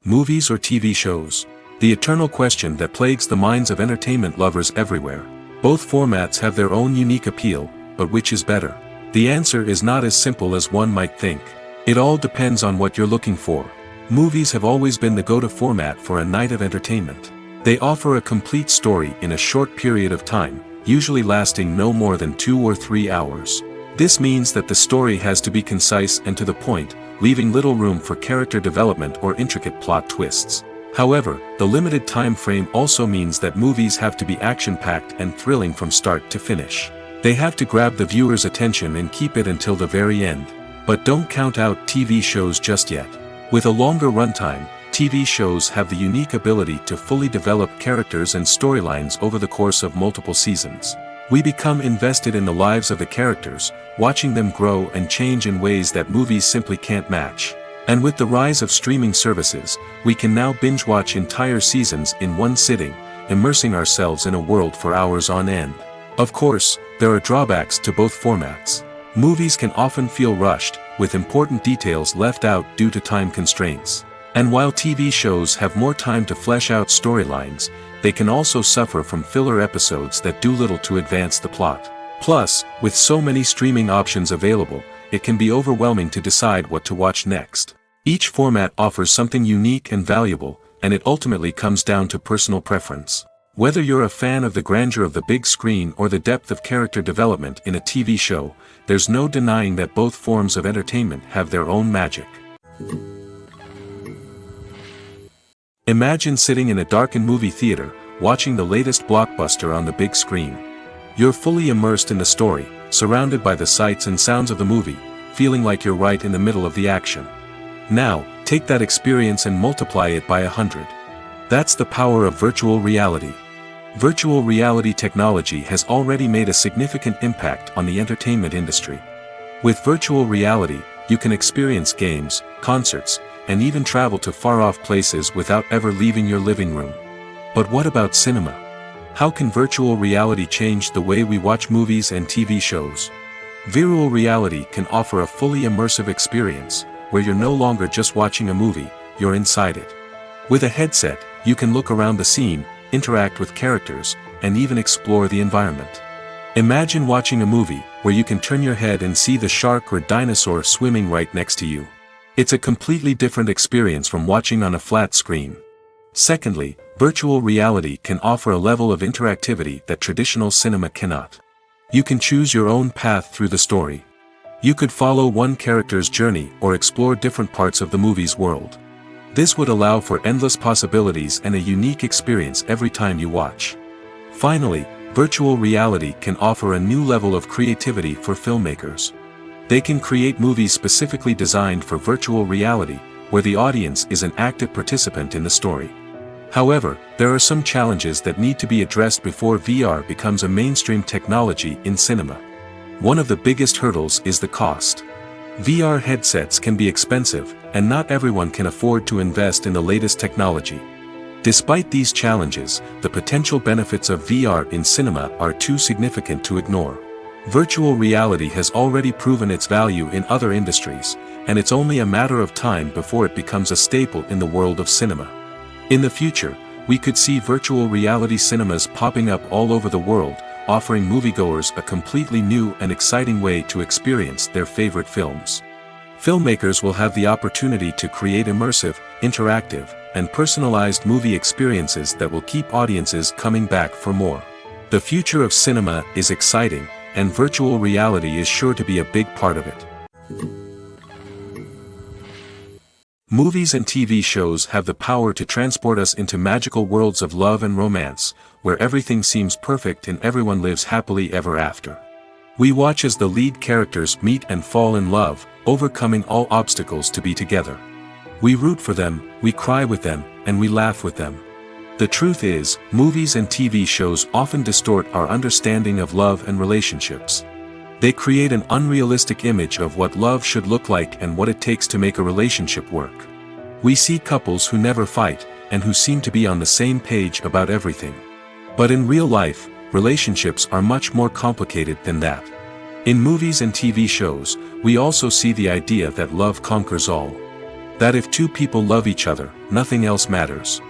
Movies or TV shows? The eternal question that plagues the minds of entertainment lovers everywhere. Both formats have their own unique appeal, but which is better? The answer is not as simple as one might think. It all depends on what you're looking for. Movies have always been the go-to format for a night of entertainment. They offer a complete story in a short period of time, usually lasting no more than 2 or 3 hours. This means that the story has to be concise and to the point, leaving little room for character development or intricate plot twists. However, the limited time frame also means that movies have to be action-packed and thrilling from start to finish. They have to grab the viewer's attention and keep it until the very end. But don't count out TV shows just yet. With a longer runtime, TV shows have the unique ability to fully develop characters and storylines over the course of multiple seasons. We become invested in the lives of the characters, watching them grow and change in ways that movies simply can't match. And with the rise of streaming services, we can now binge-watch entire seasons in one sitting, immersing ourselves in a world for hours on end. Of course, there are drawbacks to both formats. Movies can often feel rushed, with important details left out due to time constraints. And while TV shows have more time to flesh out storylines, they can also suffer from filler episodes that do little to advance the plot. Plus, with so many streaming options available, it can be overwhelming to decide what to watch next. Each format offers something unique and valuable, and it ultimately comes down to personal preference. Whether you're a fan of the grandeur of the big screen or the depth of character development in a TV show, there's no denying that both forms of entertainment have their own magic. Imagine sitting in a darkened movie theater, watching the latest blockbuster on the big screen. You're fully immersed in the story, surrounded by the sights and sounds of the movie, feeling like you're right in the middle of the action. Now, take that experience and multiply it by 100. That's the power of virtual reality. Virtual reality technology has already made a significant impact on the entertainment industry. With virtual reality, you can experience games, concerts, and even travel to far-off places without ever leaving your living room. But what about cinema? How can virtual reality change the way we watch movies and TV shows? Virtual reality can offer a fully immersive experience, where you're no longer just watching a movie, you're inside it. With a headset, you can look around the scene, interact with characters, and even explore the environment. Imagine watching a movie, where you can turn your head and see the shark or dinosaur swimming right next to you. It's a completely different experience from watching on a flat screen. Secondly, virtual reality can offer a level of interactivity that traditional cinema cannot. You can choose your own path through the story. You could follow one character's journey or explore different parts of the movie's world. This would allow for endless possibilities and a unique experience every time you watch. Finally, virtual reality can offer a new level of creativity for filmmakers. They can create movies specifically designed for virtual reality, where the audience is an active participant in the story. However, there are some challenges that need to be addressed before VR becomes a mainstream technology in cinema. One of the biggest hurdles is the cost. VR headsets can be expensive, and not everyone can afford to invest in the latest technology. Despite these challenges, the potential benefits of VR in cinema are too significant to ignore. Virtual reality has already proven its value in other industries, and it's only a matter of time before it becomes a staple in the world of cinema. In the future, We could see virtual reality cinemas popping up all over the world, offering moviegoers a completely new and exciting way to experience their favorite films. Filmmakers will have the opportunity to create immersive, interactive, and personalized movie experiences that will keep audiences coming back for more. The future of cinema is exciting, and virtual reality is sure to be a big part of it. Movies and TV shows have the power to transport us into magical worlds of love and romance, where everything seems perfect and everyone lives happily ever after. We watch as the lead characters meet and fall in love, overcoming all obstacles to be together. We root for them, we cry with them, and we laugh with them. The truth is, movies and TV shows often distort our understanding of love and relationships. They create an unrealistic image of what love should look like and what it takes to make a relationship work. We see couples who never fight, and who seem to be on the same page about everything. But in real life, relationships are much more complicated than that. In movies and TV shows, we also see the idea that love conquers all. That if two people love each other, nothing else matters.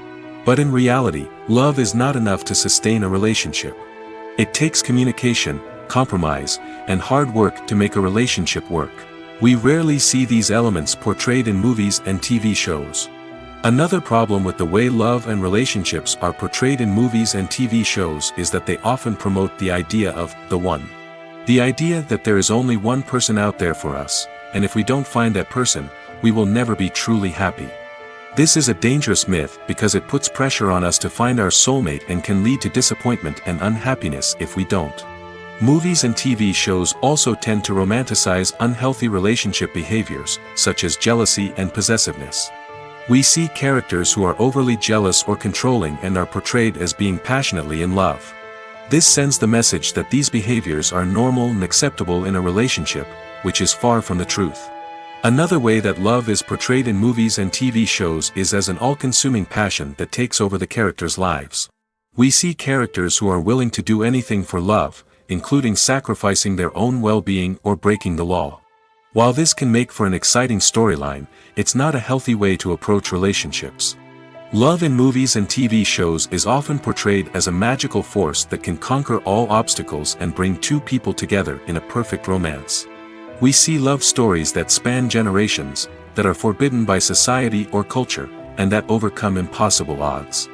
But in reality, love is not enough to sustain a relationship. It takes communication, compromise, and hard work to make a relationship work. We rarely see these elements portrayed in movies and TV shows. Another problem with the way love and relationships are portrayed in movies and TV shows is that they often promote the idea of the one. The idea that there is only one person out there for us, and if we don't find that person, we will never be truly happy. This is a dangerous myth because it puts pressure on us to find our soulmate and can lead to disappointment and unhappiness if we don't. Movies and TV shows also tend to romanticize unhealthy relationship behaviors, such as jealousy and possessiveness. We see characters who are overly jealous or controlling and are portrayed as being passionately in love. This sends the message that these behaviors are normal and acceptable in a relationship, which is far from the truth. Another way that love is portrayed in movies and TV shows is as an all-consuming passion that takes over the characters' lives. We see characters who are willing to do anything for love, including sacrificing their own well-being or breaking the law. While this can make for an exciting storyline, it's not a healthy way to approach relationships. Love in movies and TV shows is often portrayed as a magical force that can conquer all obstacles and bring two people together in a perfect romance. We see love stories that span generations, that are forbidden by society or culture, and that overcome impossible odds.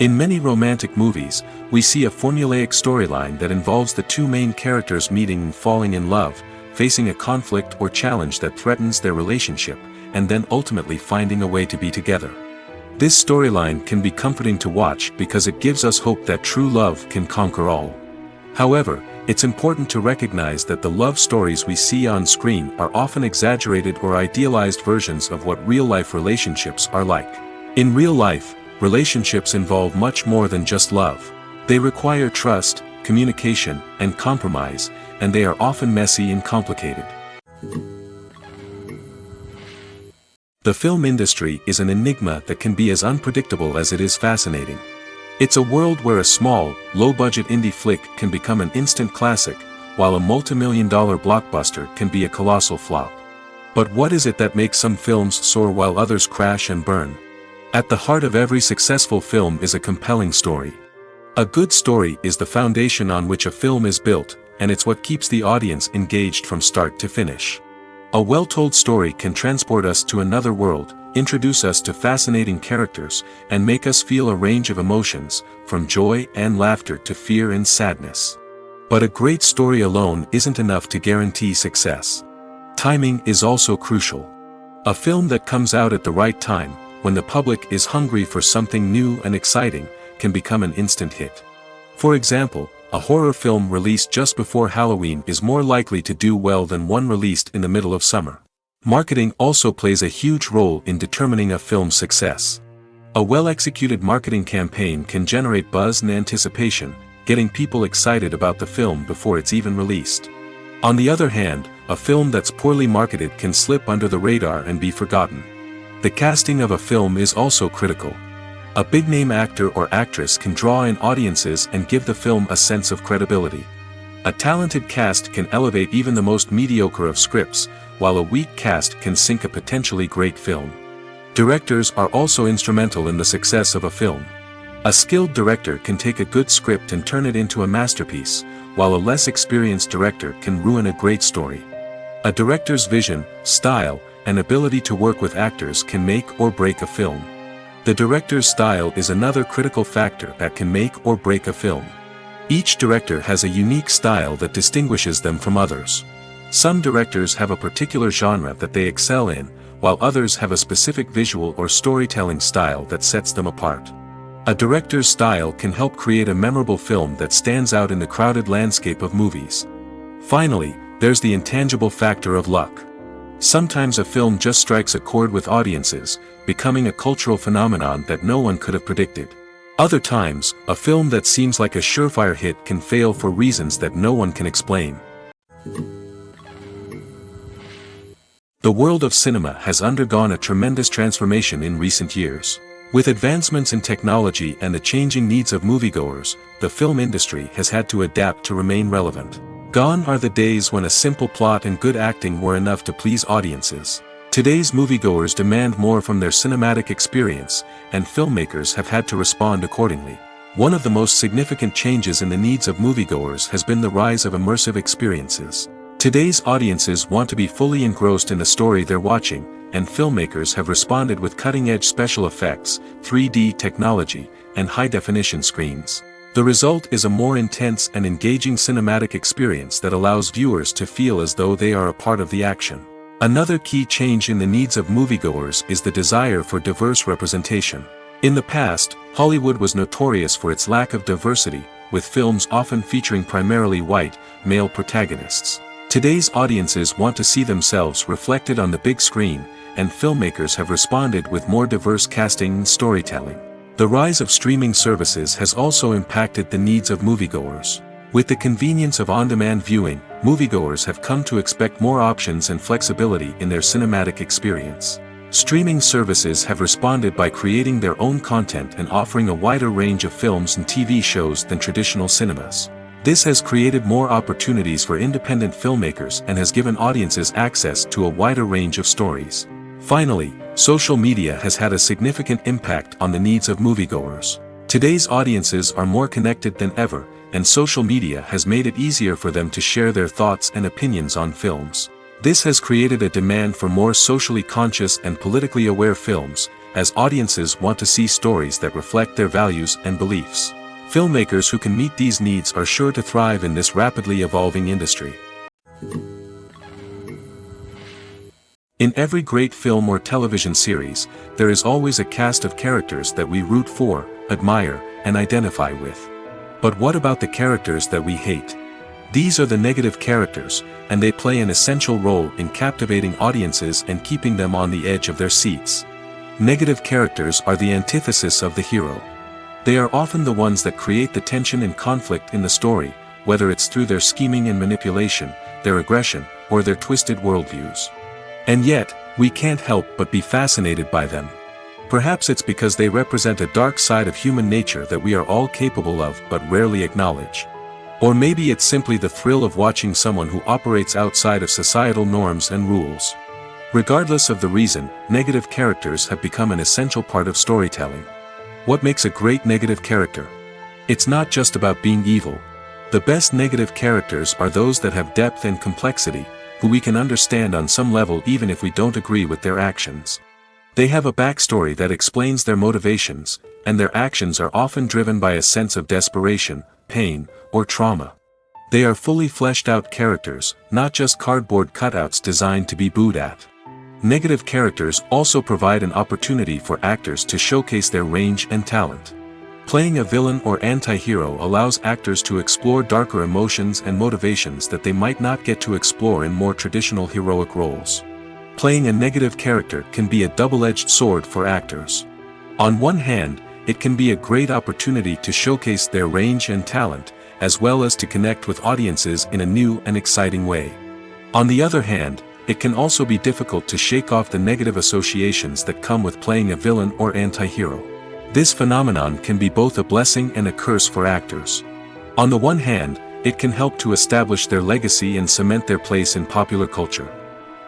In many romantic movies, we see a formulaic storyline that involves the two main characters meeting and falling in love, facing a conflict or challenge that threatens their relationship, and then ultimately finding a way to be together. This storyline can be comforting to watch because it gives us hope that true love can conquer all. However, it's important to recognize that the love stories we see on screen are often exaggerated or idealized versions of what real-life relationships are like. In real life, relationships involve much more than just love. They require trust, communication, and compromise, and they are often messy and complicated. The film industry is an enigma that can be as unpredictable as it is fascinating. It's a world where a small, low-budget indie flick can become an instant classic, while a multi-million-dollar blockbuster can be a colossal flop. But what is it that makes some films soar while others crash and burn? At the heart of every successful film is a compelling story. A good story is the foundation on which a film is built, and it's what keeps the audience engaged from start to finish. A well-told story can transport us to another world, introduce us to fascinating characters, and make us feel a range of emotions, from joy and laughter to fear and sadness. But a great story alone isn't enough to guarantee success. Timing is also crucial. A film that comes out at the right time, when the public is hungry for something new and exciting, can become an instant hit. For example, a horror film released just before Halloween is more likely to do well than one released in the middle of summer. Marketing also plays a huge role in determining a film's success. A well-executed marketing campaign can generate buzz and anticipation, getting people excited about the film before it's even released. On the other hand, a film that's poorly marketed can slip under the radar and be forgotten. The casting of a film is also critical. A big-name actor or actress can draw in audiences and give the film a sense of credibility. A talented cast can elevate even the most mediocre of scripts, while a weak cast can sink a potentially great film. Directors are also instrumental in the success of a film. A skilled director can take a good script and turn it into a masterpiece, while a less experienced director can ruin a great story. A director's vision, style, and ability to work with actors can make or break a film. The director's style is another critical factor that can make or break a film. Each director has a unique style that distinguishes them from others. Some directors have a particular genre that they excel in, while others have a specific visual or storytelling style that sets them apart. A director's style can help create a memorable film that stands out in the crowded landscape of movies. Finally, there's the intangible factor of luck. Sometimes a film just strikes a chord with audiences, becoming a cultural phenomenon that no one could have predicted. Other times, a film that seems like a surefire hit can fail for reasons that no one can explain. The world of cinema has undergone a tremendous transformation in recent years. With advancements in technology and the changing needs of moviegoers, the film industry has had to adapt to remain relevant. Gone are the days when a simple plot and good acting were enough to please audiences. Today's moviegoers demand more from their cinematic experience, and filmmakers have had to respond accordingly. One of the most significant changes in the needs of moviegoers has been the rise of immersive experiences. Today's audiences want to be fully engrossed in the story they're watching, and filmmakers have responded with cutting-edge special effects, 3D technology, and high-definition screens. The result is a more intense and engaging cinematic experience that allows viewers to feel as though they are a part of the action. Another key change in the needs of moviegoers is the desire for diverse representation. In the past, Hollywood was notorious for its lack of diversity, with films often featuring primarily white, male protagonists. Today's audiences want to see themselves reflected on the big screen, and filmmakers have responded with more diverse casting and storytelling. The rise of streaming services has also impacted the needs of moviegoers. With the convenience of on-demand viewing, moviegoers have come to expect more options and flexibility in their cinematic experience. Streaming services have responded by creating their own content and offering a wider range of films and TV shows than traditional cinemas. This has created more opportunities for independent filmmakers and has given audiences access to a wider range of stories. Finally, social media has had a significant impact on the needs of moviegoers. Today's audiences are more connected than ever, and social media has made it easier for them to share their thoughts and opinions on films. This has created a demand for more socially conscious and politically aware films, as audiences want to see stories that reflect their values and beliefs. Filmmakers who can meet these needs are sure to thrive in this rapidly evolving industry. In every great film or television series, there is always a cast of characters that we root for, admire, and identify with. But what about the characters that we hate? These are the negative characters, and they play an essential role in captivating audiences and keeping them on the edge of their seats. Negative characters are the antithesis of the hero. They are often the ones that create the tension and conflict in the story, whether it's through their scheming and manipulation, their aggression, or their twisted worldviews. And yet, we can't help but be fascinated by them. Perhaps it's because they represent a dark side of human nature that we are all capable of but rarely acknowledge. Or maybe it's simply the thrill of watching someone who operates outside of societal norms and rules. Regardless of the reason, negative characters have become an essential part of storytelling. What makes a great negative character? It's not just about being evil. The best negative characters are those that have depth and complexity, who we can understand on some level even if we don't agree with their actions. They have a backstory that explains their motivations, and their actions are often driven by a sense of desperation, pain, or trauma. They are fully fleshed out characters, not just cardboard cutouts designed to be booed at. Negative characters also provide an opportunity for actors to showcase their range and talent. Playing a villain or anti-hero allows actors to explore darker emotions and motivations that they might not get to explore in more traditional heroic roles. Playing a negative character can be a double-edged sword for actors. On one hand, it can be a great opportunity to showcase their range and talent, as well as to connect with audiences in a new and exciting way. On the other hand, it can also be difficult to shake off the negative associations that come with playing a villain or anti-hero. This phenomenon can be both a blessing and a curse for actors. On the one hand, it can help to establish their legacy and cement their place in popular culture.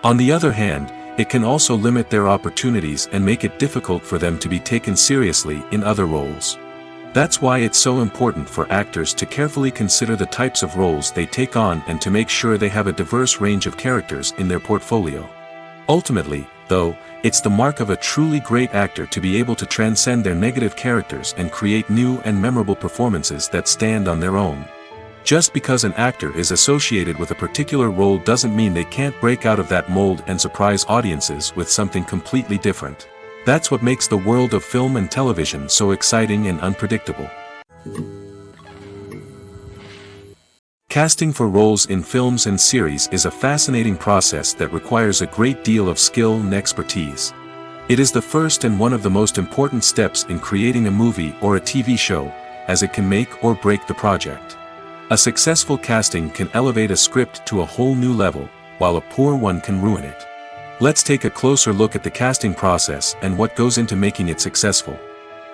On the other hand, it can also limit their opportunities and make it difficult for them to be taken seriously in other roles. That's why it's so important for actors to carefully consider the types of roles they take on and to make sure they have a diverse range of characters in their portfolio. Ultimately, though, it's the mark of a truly great actor to be able to transcend their negative characters and create new and memorable performances that stand on their own. Just because an actor is associated with a particular role doesn't mean they can't break out of that mold and surprise audiences with something completely different. That's what makes the world of film and television so exciting and unpredictable. Casting for roles in films and series is a fascinating process that requires a great deal of skill and expertise. It is the first and one of the most important steps in creating a movie or a TV show, as it can make or break the project. A successful casting can elevate a script to a whole new level, while a poor one can ruin it. Let's take a closer look at the casting process and what goes into making it successful.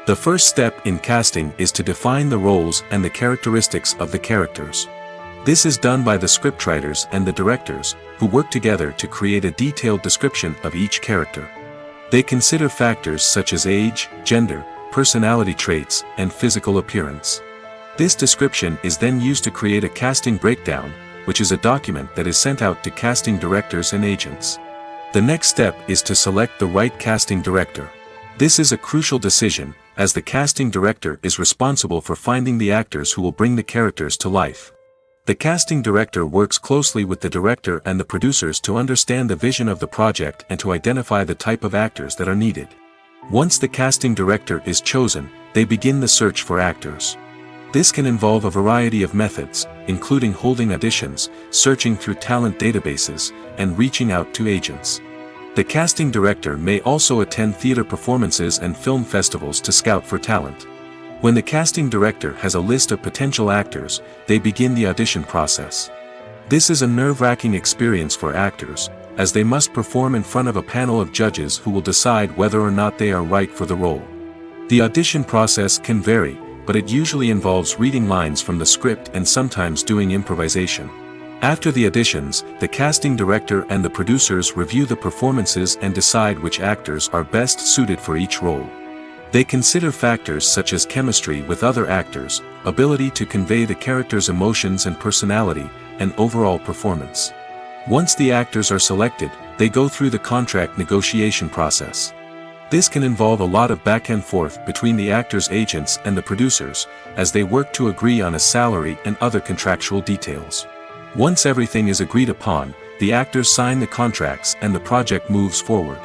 The first step in casting is to define the roles and the characteristics of the characters. This is done by the scriptwriters and the directors, who work together to create a detailed description of each character. They consider factors such as age, gender, personality traits, and physical appearance. This description is then used to create a casting breakdown, which is a document that is sent out to casting directors and agents. The next step is to select the right casting director. This is a crucial decision, as the casting director is responsible for finding the actors who will bring the characters to life. The casting director works closely with the director and the producers to understand the vision of the project and to identify the type of actors that are needed. Once the casting director is chosen, they begin the search for actors. This can involve a variety of methods, including holding auditions, searching through talent databases, and reaching out to agents. The casting director may also attend theater performances and film festivals to scout for talent. When the casting director has a list of potential actors, they begin the audition process. This is a nerve-wracking experience for actors, as they must perform in front of a panel of judges who will decide whether or not they are right for the role. The audition process can vary, but it usually involves reading lines from the script and sometimes doing improvisation. After the auditions, the casting director and the producers review the performances and decide which actors are best suited for each role. They consider factors such as chemistry with other actors, ability to convey the character's emotions and personality, and overall performance. Once the actors are selected, they go through the contract negotiation process. This can involve a lot of back and forth between the actors' agents and the producers, as they work to agree on a salary and other contractual details. Once everything is agreed upon, the actors sign the contracts and the project moves forward.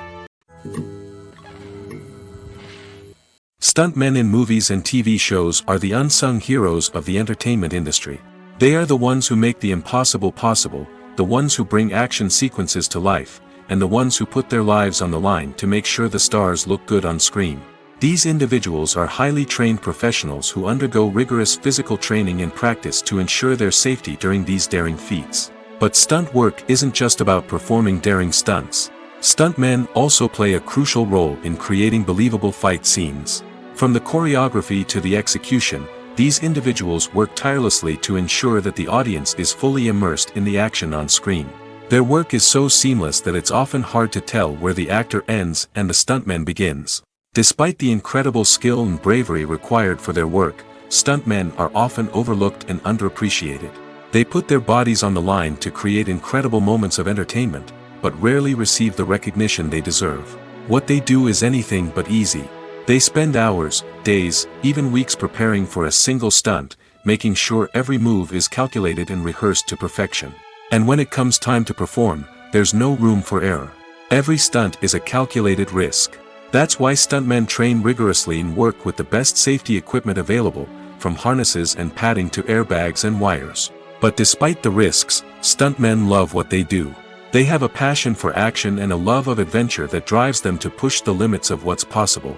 Stuntmen in movies and TV shows are the unsung heroes of the entertainment industry. They are the ones who make the impossible possible, the ones who bring action sequences to life, and the ones who put their lives on the line to make sure the stars look good on screen. These individuals are highly trained professionals who undergo rigorous physical training and practice to ensure their safety during these daring feats. But stunt work isn't just about performing daring stunts. Stuntmen also play a crucial role in creating believable fight scenes. From the choreography to the execution, these individuals work tirelessly to ensure that the audience is fully immersed in the action on screen. Their work is so seamless that it's often hard to tell where the actor ends and the stuntman begins. Despite the incredible skill and bravery required for their work, stuntmen are often overlooked and underappreciated. They put their bodies on the line to create incredible moments of entertainment, but rarely receive the recognition they deserve. What they do is anything but easy. They spend hours, days, even weeks preparing for a single stunt, making sure every move is calculated and rehearsed to perfection. And when it comes time to perform, there's no room for error. Every stunt is a calculated risk. That's why stuntmen train rigorously and work with the best safety equipment available, from harnesses and padding to airbags and wires. But despite the risks, stuntmen love what they do. They have a passion for action and a love of adventure that drives them to push the limits of what's possible.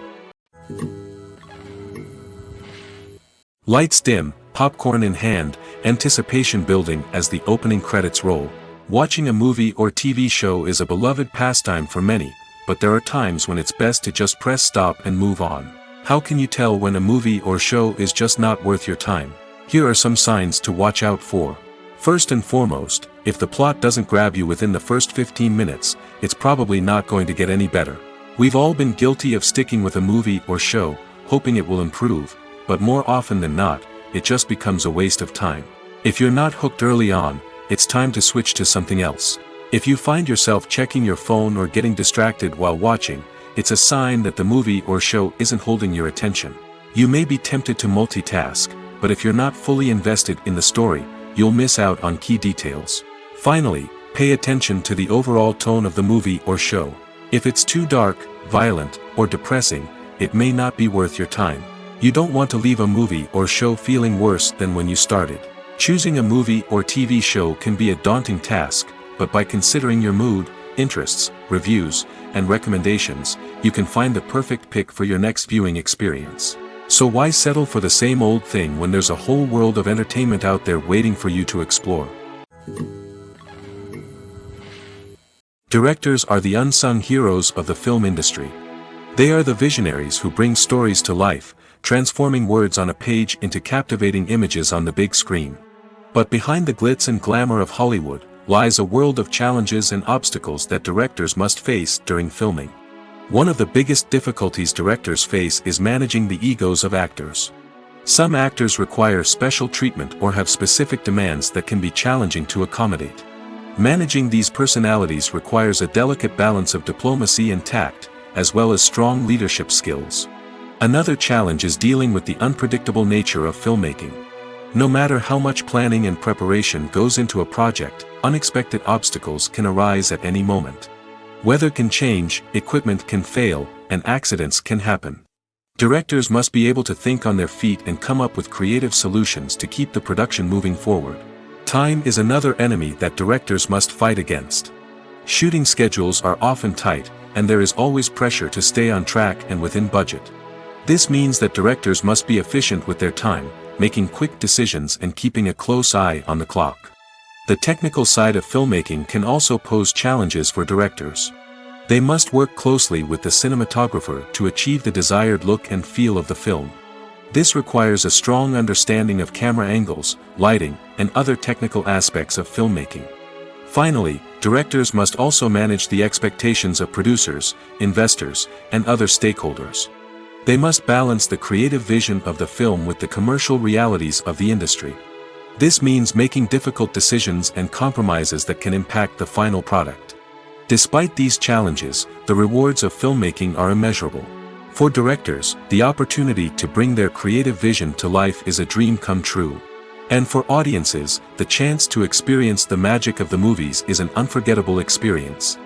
Lights dim, popcorn in hand, anticipation building as the opening credits roll. Watching a movie or TV show is a beloved pastime for many, but there are times when it's best to just press stop and move on. How can you tell when a movie or show is just not worth your time? Here are some signs to watch out for. First and foremost, if the plot doesn't grab you within the first 15 minutes, it's probably not going to get any better. We've all been guilty of sticking with a movie or show, hoping it will improve, but more often than not, it just becomes a waste of time. If you're not hooked early on, it's time to switch to something else. If you find yourself checking your phone or getting distracted while watching, it's a sign that the movie or show isn't holding your attention. You may be tempted to multitask, but if you're not fully invested in the story, you'll miss out on key details. Finally, pay attention to the overall tone of the movie or show. If it's too dark, violent, or depressing, it may not be worth your time. You don't want to leave a movie or show feeling worse than when you started. Choosing a movie or TV show can be a daunting task, but by considering your mood, interests, reviews, and recommendations, you can find the perfect pick for your next viewing experience. So why settle for the same old thing when there's a whole world of entertainment out there waiting for you to explore? Directors are the unsung heroes of the film industry. They are the visionaries who bring stories to life, transforming words on a page into captivating images on the big screen. But behind the glitz and glamour of Hollywood, lies a world of challenges and obstacles that directors must face during filming. One of the biggest difficulties directors face is managing the egos of actors. Some actors require special treatment or have specific demands that can be challenging to accommodate. Managing these personalities requires a delicate balance of diplomacy and tact, as well as strong leadership skills. Another challenge is dealing with the unpredictable nature of filmmaking. No matter how much planning and preparation goes into a project, unexpected obstacles can arise at any moment. Weather can change, equipment can fail, and accidents can happen. Directors must be able to think on their feet and come up with creative solutions to keep the production moving forward. Time is another enemy that directors must fight against. Shooting schedules are often tight, and there is always pressure to stay on track and within budget. This means that directors must be efficient with their time, making quick decisions and keeping a close eye on the clock. The technical side of filmmaking can also pose challenges for directors. They must work closely with the cinematographer to achieve the desired look and feel of the film. This requires a strong understanding of camera angles, lighting, and other technical aspects of filmmaking. Finally, directors must also manage the expectations of producers, investors, and other stakeholders. They must balance the creative vision of the film with the commercial realities of the industry. This means making difficult decisions and compromises that can impact the final product. Despite these challenges, the rewards of filmmaking are immeasurable. For directors, the opportunity to bring their creative vision to life is a dream come true. And for audiences, the chance to experience the magic of the movies is an unforgettable experience.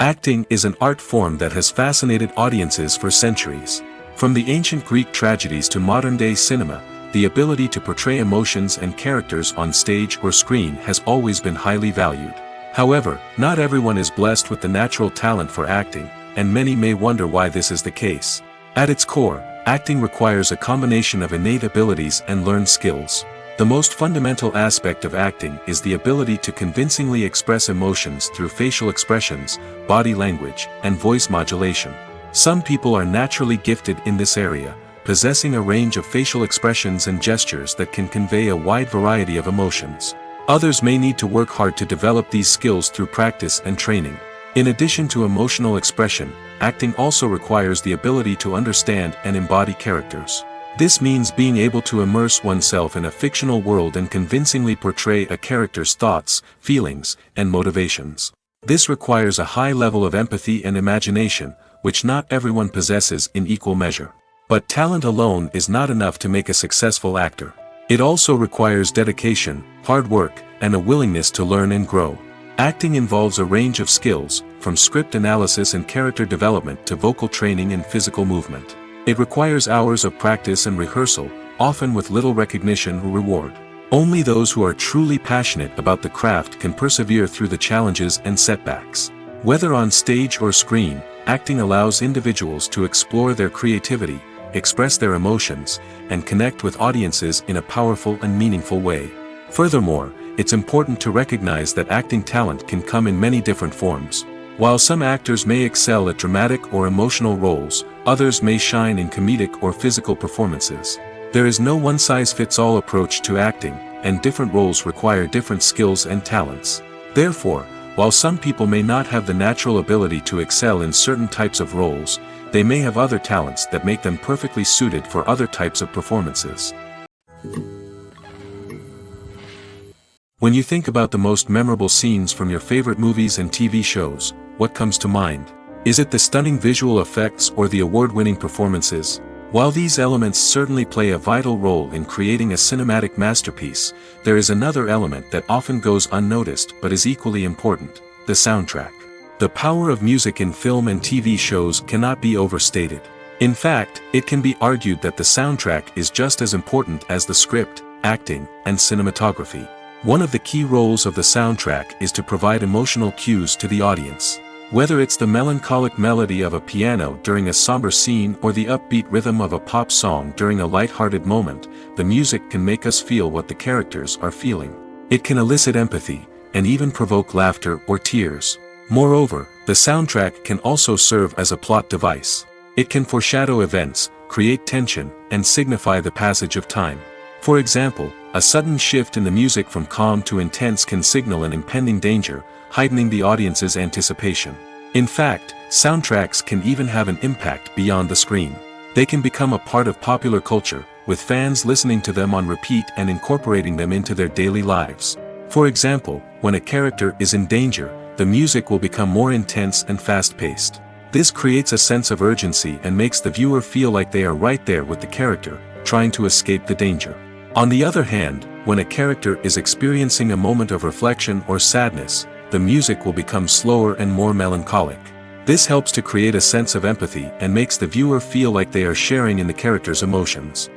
Acting is an art form that has fascinated audiences for centuries. From the ancient Greek tragedies to modern-day cinema, the ability to portray emotions and characters on stage or screen has always been highly valued. However, not everyone is blessed with the natural talent for acting, and many may wonder why this is the case. At its core, acting requires a combination of innate abilities and learned skills. The most fundamental aspect of acting is the ability to convincingly express emotions through facial expressions, body language, and voice modulation. Some people are naturally gifted in this area, possessing a range of facial expressions and gestures that can convey a wide variety of emotions. Others may need to work hard to develop these skills through practice and training. In addition to emotional expression, acting also requires the ability to understand and embody characters. This means being able to immerse oneself in a fictional world and convincingly portray a character's thoughts, feelings, and motivations. This requires a high level of empathy and imagination, which not everyone possesses in equal measure. But talent alone is not enough to make a successful actor. It also requires dedication, hard work, and a willingness to learn and grow. Acting involves a range of skills, from script analysis and character development to vocal training and physical movement. It requires hours of practice and rehearsal, often with little recognition or reward. Only those who are truly passionate about the craft can persevere through the challenges and setbacks. Whether on stage or screen, acting allows individuals to explore their creativity, express their emotions, and connect with audiences in a powerful and meaningful way. Furthermore, it's important to recognize that acting talent can come in many different forms. While some actors may excel at dramatic or emotional roles, others may shine in comedic or physical performances. There is no one-size-fits-all approach to acting, and different roles require different skills and talents. Therefore, while some people may not have the natural ability to excel in certain types of roles, they may have other talents that make them perfectly suited for other types of performances. When you think about the most memorable scenes from your favorite movies and TV shows, what comes to mind? Is it the stunning visual effects or the award-winning performances? While these elements certainly play a vital role in creating a cinematic masterpiece, there is another element that often goes unnoticed but is equally important: the soundtrack. The power of music in film and TV shows cannot be overstated. In fact, it can be argued that the soundtrack is just as important as the script, acting, and cinematography. One of the key roles of the soundtrack is to provide emotional cues to the audience. Whether it's the melancholic melody of a piano during a somber scene or the upbeat rhythm of a pop song during a light-hearted moment, the music can make us feel what the characters are feeling. It can elicit empathy, and even provoke laughter or tears. Moreover, the soundtrack can also serve as a plot device. It can foreshadow events, create tension, and signify the passage of time. For example, a sudden shift in the music from calm to intense can signal an impending danger, heightening the audience's anticipation. In fact, soundtracks can even have an impact beyond the screen. They can become a part of popular culture, with fans listening to them on repeat and incorporating them into their daily lives. For example, when a character is in danger, the music will become more intense and fast-paced. This creates a sense of urgency and makes the viewer feel like they are right there with the character, trying to escape the danger. On the other hand, when a character is experiencing a moment of reflection or sadness, the music will become slower and more melancholic. This helps to create a sense of empathy and makes the viewer feel like they are sharing in the character's emotions.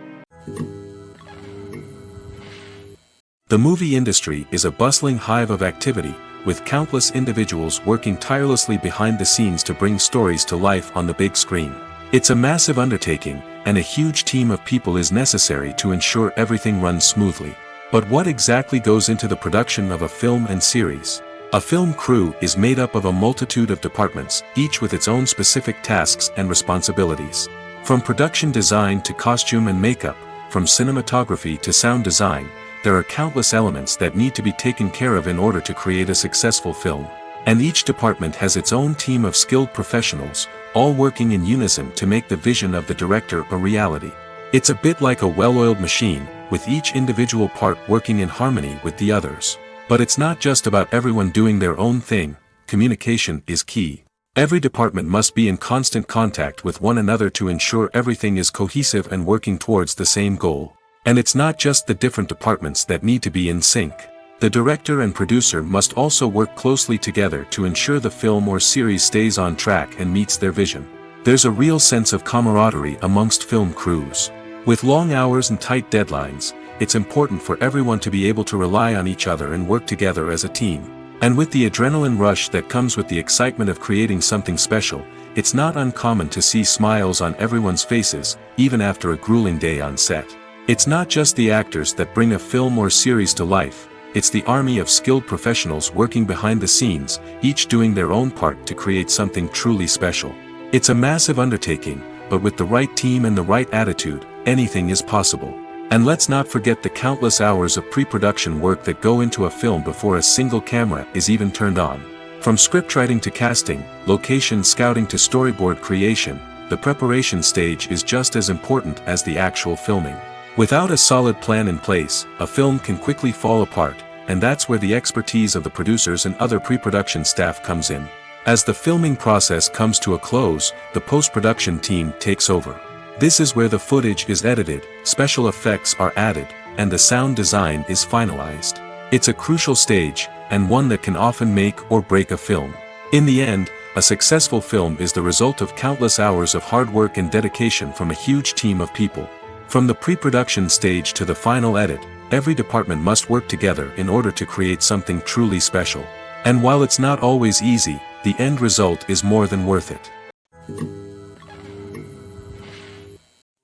The movie industry is a bustling hive of activity, with countless individuals working tirelessly behind the scenes to bring stories to life on the big screen. It's a massive undertaking, and a huge team of people is necessary to ensure everything runs smoothly. But what exactly goes into the production of a film and series? A film crew is made up of a multitude of departments, each with its own specific tasks and responsibilities. From production design to costume and makeup, from cinematography to sound design, there are countless elements that need to be taken care of in order to create a successful film. And each department has its own team of skilled professionals, all working in unison to make the vision of the director a reality. It's a bit like a well-oiled machine, with each individual part working in harmony with the others. But it's not just about everyone doing their own thing. Communication is key. Every department must be in constant contact with one another to ensure everything is cohesive and working towards the same goal. And it's not just the different departments that need to be in sync. The director and producer must also work closely together to ensure the film or series stays on track and meets their vision. There's a real sense of camaraderie amongst film crews. With long hours and tight deadlines, it's important for everyone to be able to rely on each other and work together as a team. And with the adrenaline rush that comes with the excitement of creating something special, it's not uncommon to see smiles on everyone's faces, even after a grueling day on set. It's not just the actors that bring a film or series to life. It's the army of skilled professionals working behind the scenes, each doing their own part to create something truly special. It's a massive undertaking, but with the right team and the right attitude, anything is possible. And let's not forget the countless hours of pre-production work that go into a film before a single camera is even turned on. From scriptwriting to casting, location scouting to storyboard creation, the preparation stage is just as important as the actual filming. Without a solid plan in place, a film can quickly fall apart, and that's where the expertise of the producers and other pre-production staff comes in. As the filming process comes to a close, the post-production team takes over. This is where the footage is edited, special effects are added, and the sound design is finalized. It's a crucial stage, and one that can often make or break a film. In the end, a successful film is the result of countless hours of hard work and dedication from a huge team of people. From the pre-production stage to the final edit, every department must work together in order to create something truly special. And while it's not always easy, the end result is more than worth it.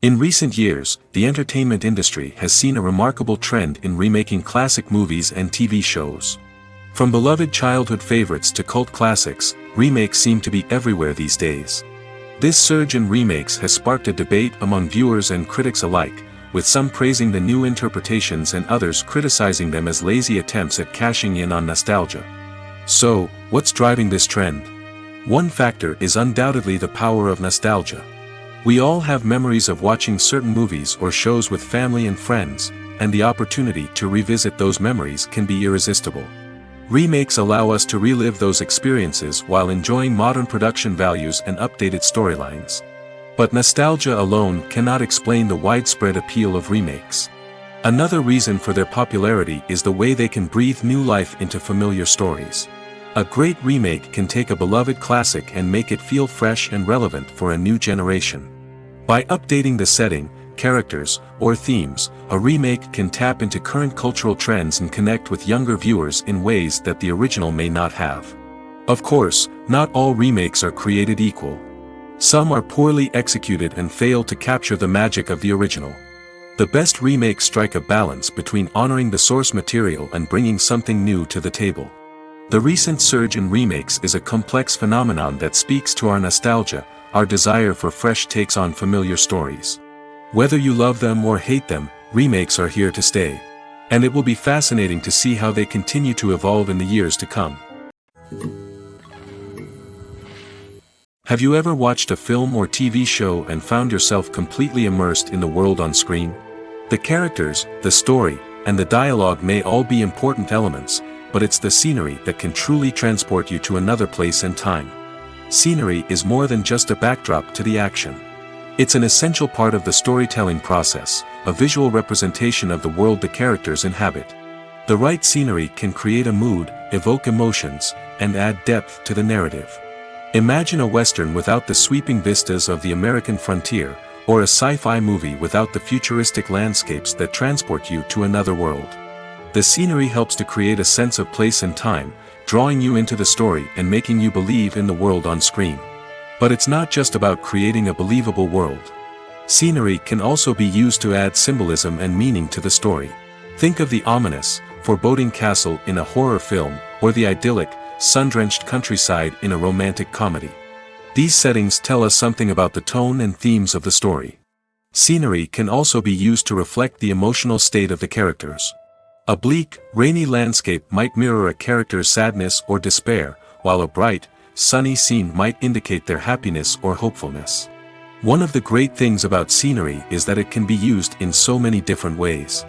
In recent years, the entertainment industry has seen a remarkable trend in remaking classic movies and TV shows. From beloved childhood favorites to cult classics, remakes seem to be everywhere these days. This surge in remakes has sparked a debate among viewers and critics alike, with some praising the new interpretations and others criticizing them as lazy attempts at cashing in on nostalgia. So, what's driving this trend? One factor is undoubtedly the power of nostalgia. We all have memories of watching certain movies or shows with family and friends, and the opportunity to revisit those memories can be irresistible. Remakes allow us to relive those experiences while enjoying modern production values and updated storylines. But nostalgia alone cannot explain the widespread appeal of remakes. Another reason for their popularity is the way they can breathe new life into familiar stories. A great remake can take a beloved classic and make it feel fresh and relevant for a new generation. By updating the setting, characters, or themes, a remake can tap into current cultural trends and connect with younger viewers in ways that the original may not have. Of course, not all remakes are created equal. Some are poorly executed and fail to capture the magic of the original. The best remakes strike a balance between honoring the source material and bringing something new to the table. The recent surge in remakes is a complex phenomenon that speaks to our nostalgia, our desire for fresh takes on familiar stories. Whether you love them or hate them, remakes are here to stay. And it will be fascinating to see how they continue to evolve in the years to come. Have you ever watched a film or TV show and found yourself completely immersed in the world on screen? The characters, the story, and the dialogue may all be important elements, but it's the scenery that can truly transport you to another place and time. Scenery is more than just a backdrop to the action. It's an essential part of the storytelling process, a visual representation of the world the characters inhabit. The right scenery can create a mood, evoke emotions, and add depth to the narrative. Imagine a Western without the sweeping vistas of the American frontier, or a sci-fi movie without the futuristic landscapes that transport you to another world. The scenery helps to create a sense of place and time, drawing you into the story and making you believe in the world on screen. But it's not just about creating a believable world. Scenery can also be used to add symbolism and meaning to the story. Think of the ominous, foreboding castle in a horror film, or the idyllic, sun-drenched countryside in a romantic comedy. These settings tell us something about the tone and themes of the story. Scenery can also be used to reflect the emotional state of the characters. A bleak, rainy landscape might mirror a character's sadness or despair, while a bright, sunny scene might indicate their happiness or hopefulness. One of the great things about scenery is that it can be used in so many different ways.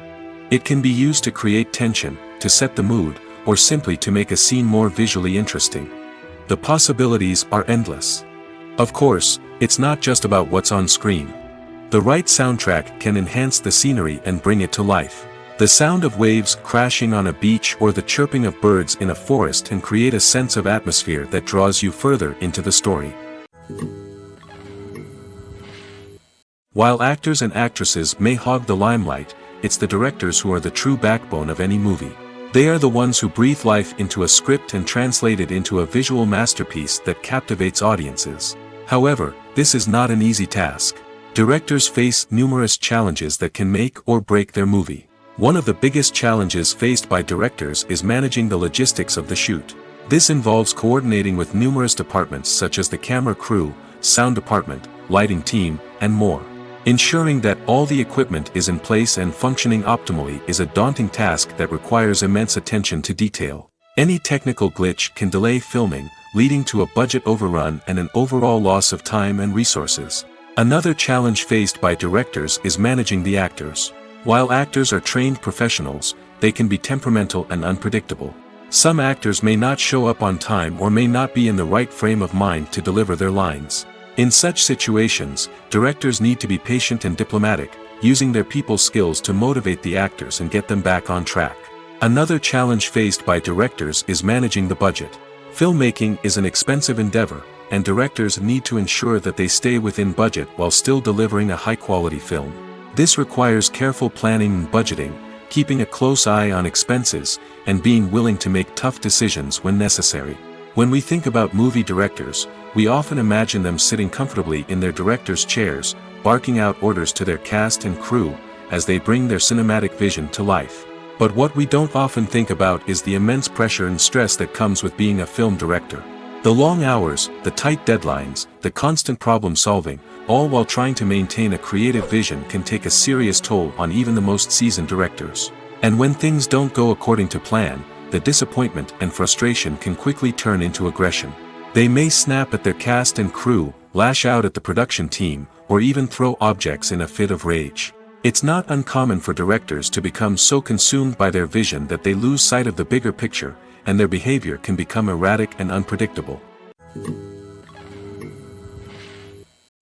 It can be used to create tension, to set the mood, or simply to make a scene more visually interesting. The possibilities are endless. Of course, it's not just about what's on screen. The right soundtrack can enhance the scenery and bring it to life. The sound of waves crashing on a beach or the chirping of birds in a forest can create a sense of atmosphere that draws you further into the story. While actors and actresses may hog the limelight, it's the directors who are the true backbone of any movie. They are the ones who breathe life into a script and translate it into a visual masterpiece that captivates audiences. However, this is not an easy task. Directors face numerous challenges that can make or break their movie. One of the biggest challenges faced by directors is managing the logistics of the shoot. This involves coordinating with numerous departments such as the camera crew, sound department, lighting team, and more. Ensuring that all the equipment is in place and functioning optimally is a daunting task that requires immense attention to detail. Any technical glitch can delay filming, leading to a budget overrun and an overall loss of time and resources. Another challenge faced by directors is managing the actors. While actors are trained professionals, they can be temperamental and unpredictable. Some actors may not show up on time or may not be in the right frame of mind to deliver their lines. In such situations, directors need to be patient and diplomatic, using their people skills to motivate the actors and get them back on track. Another challenge faced by directors is managing the budget. Filmmaking is an expensive endeavor, and directors need to ensure that they stay within budget while still delivering a high-quality film. This requires careful planning and budgeting, keeping a close eye on expenses, and being willing to make tough decisions when necessary. When we think about movie directors, we often imagine them sitting comfortably in their director's chairs, barking out orders to their cast and crew, as they bring their cinematic vision to life. But what we don't often think about is the immense pressure and stress that comes with being a film director. The long hours, the tight deadlines, the constant problem solving, all while trying to maintain a creative vision can take a serious toll on even the most seasoned directors. And when things don't go according to plan, the disappointment and frustration can quickly turn into aggression. They may snap at their cast and crew, lash out at the production team, or even throw objects in a fit of rage. It's not uncommon for directors to become so consumed by their vision that they lose sight of the bigger picture, and their behavior can become erratic and unpredictable.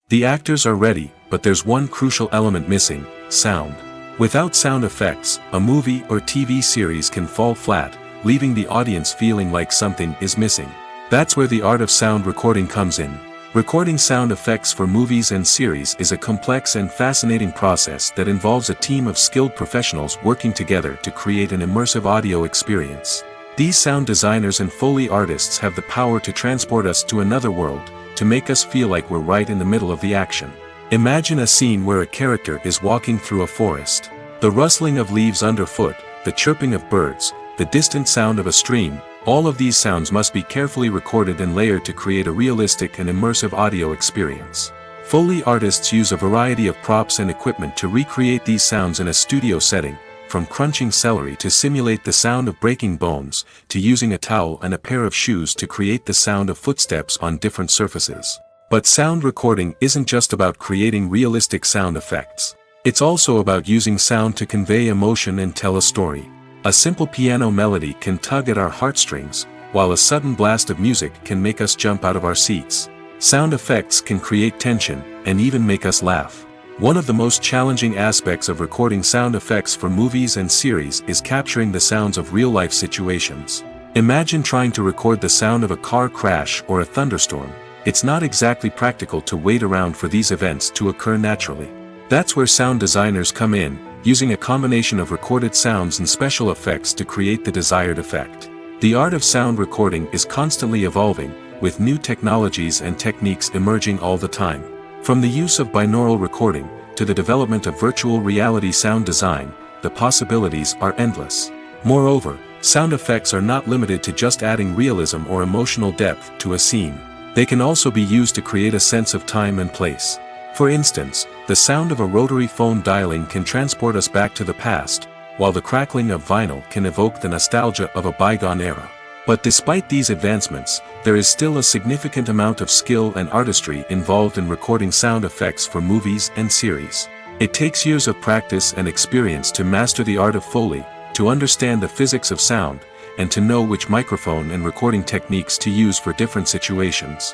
The actors are ready, but there's one crucial element missing: sound. Without sound effects, a movie or TV series can fall flat, leaving the audience feeling like something is missing. That's where the art of sound recording comes in. Recording sound effects for movies and series is a complex and fascinating process that involves a team of skilled professionals working together to create an immersive audio experience. These sound designers and Foley artists have the power to transport us to another world, to make us feel like we're right in the middle of the action. Imagine a scene where a character is walking through a forest. The rustling of leaves underfoot, the chirping of birds, the distant sound of a stream, all of these sounds must be carefully recorded and layered to create a realistic and immersive audio experience. Foley artists use a variety of props and equipment to recreate these sounds in a studio setting, from crunching celery to simulate the sound of breaking bones, to using a towel and a pair of shoes to create the sound of footsteps on different surfaces. But sound recording isn't just about creating realistic sound effects. It's also about using sound to convey emotion and tell a story. A simple piano melody can tug at our heartstrings, while a sudden blast of music can make us jump out of our seats. Sound effects can create tension, and even make us laugh. One of the most challenging aspects of recording sound effects for movies and series is capturing the sounds of real-life situations. Imagine trying to record the sound of a car crash or a thunderstorm. It's not exactly practical to wait around for these events to occur naturally. That's where sound designers come in, using a combination of recorded sounds and special effects to create the desired effect. The art of sound recording is constantly evolving, with new technologies and techniques emerging all the time. From the use of binaural recording, to the development of virtual reality sound design, the possibilities are endless. Moreover, sound effects are not limited to just adding realism or emotional depth to a scene. They can also be used to create a sense of time and place. For instance, the sound of a rotary phone dialing can transport us back to the past, while the crackling of vinyl can evoke the nostalgia of a bygone era. But despite these advancements, there is still a significant amount of skill and artistry involved in recording sound effects for movies and series. It takes years of practice and experience to master the art of Foley, to understand the physics of sound, and to know which microphone and recording techniques to use for different situations.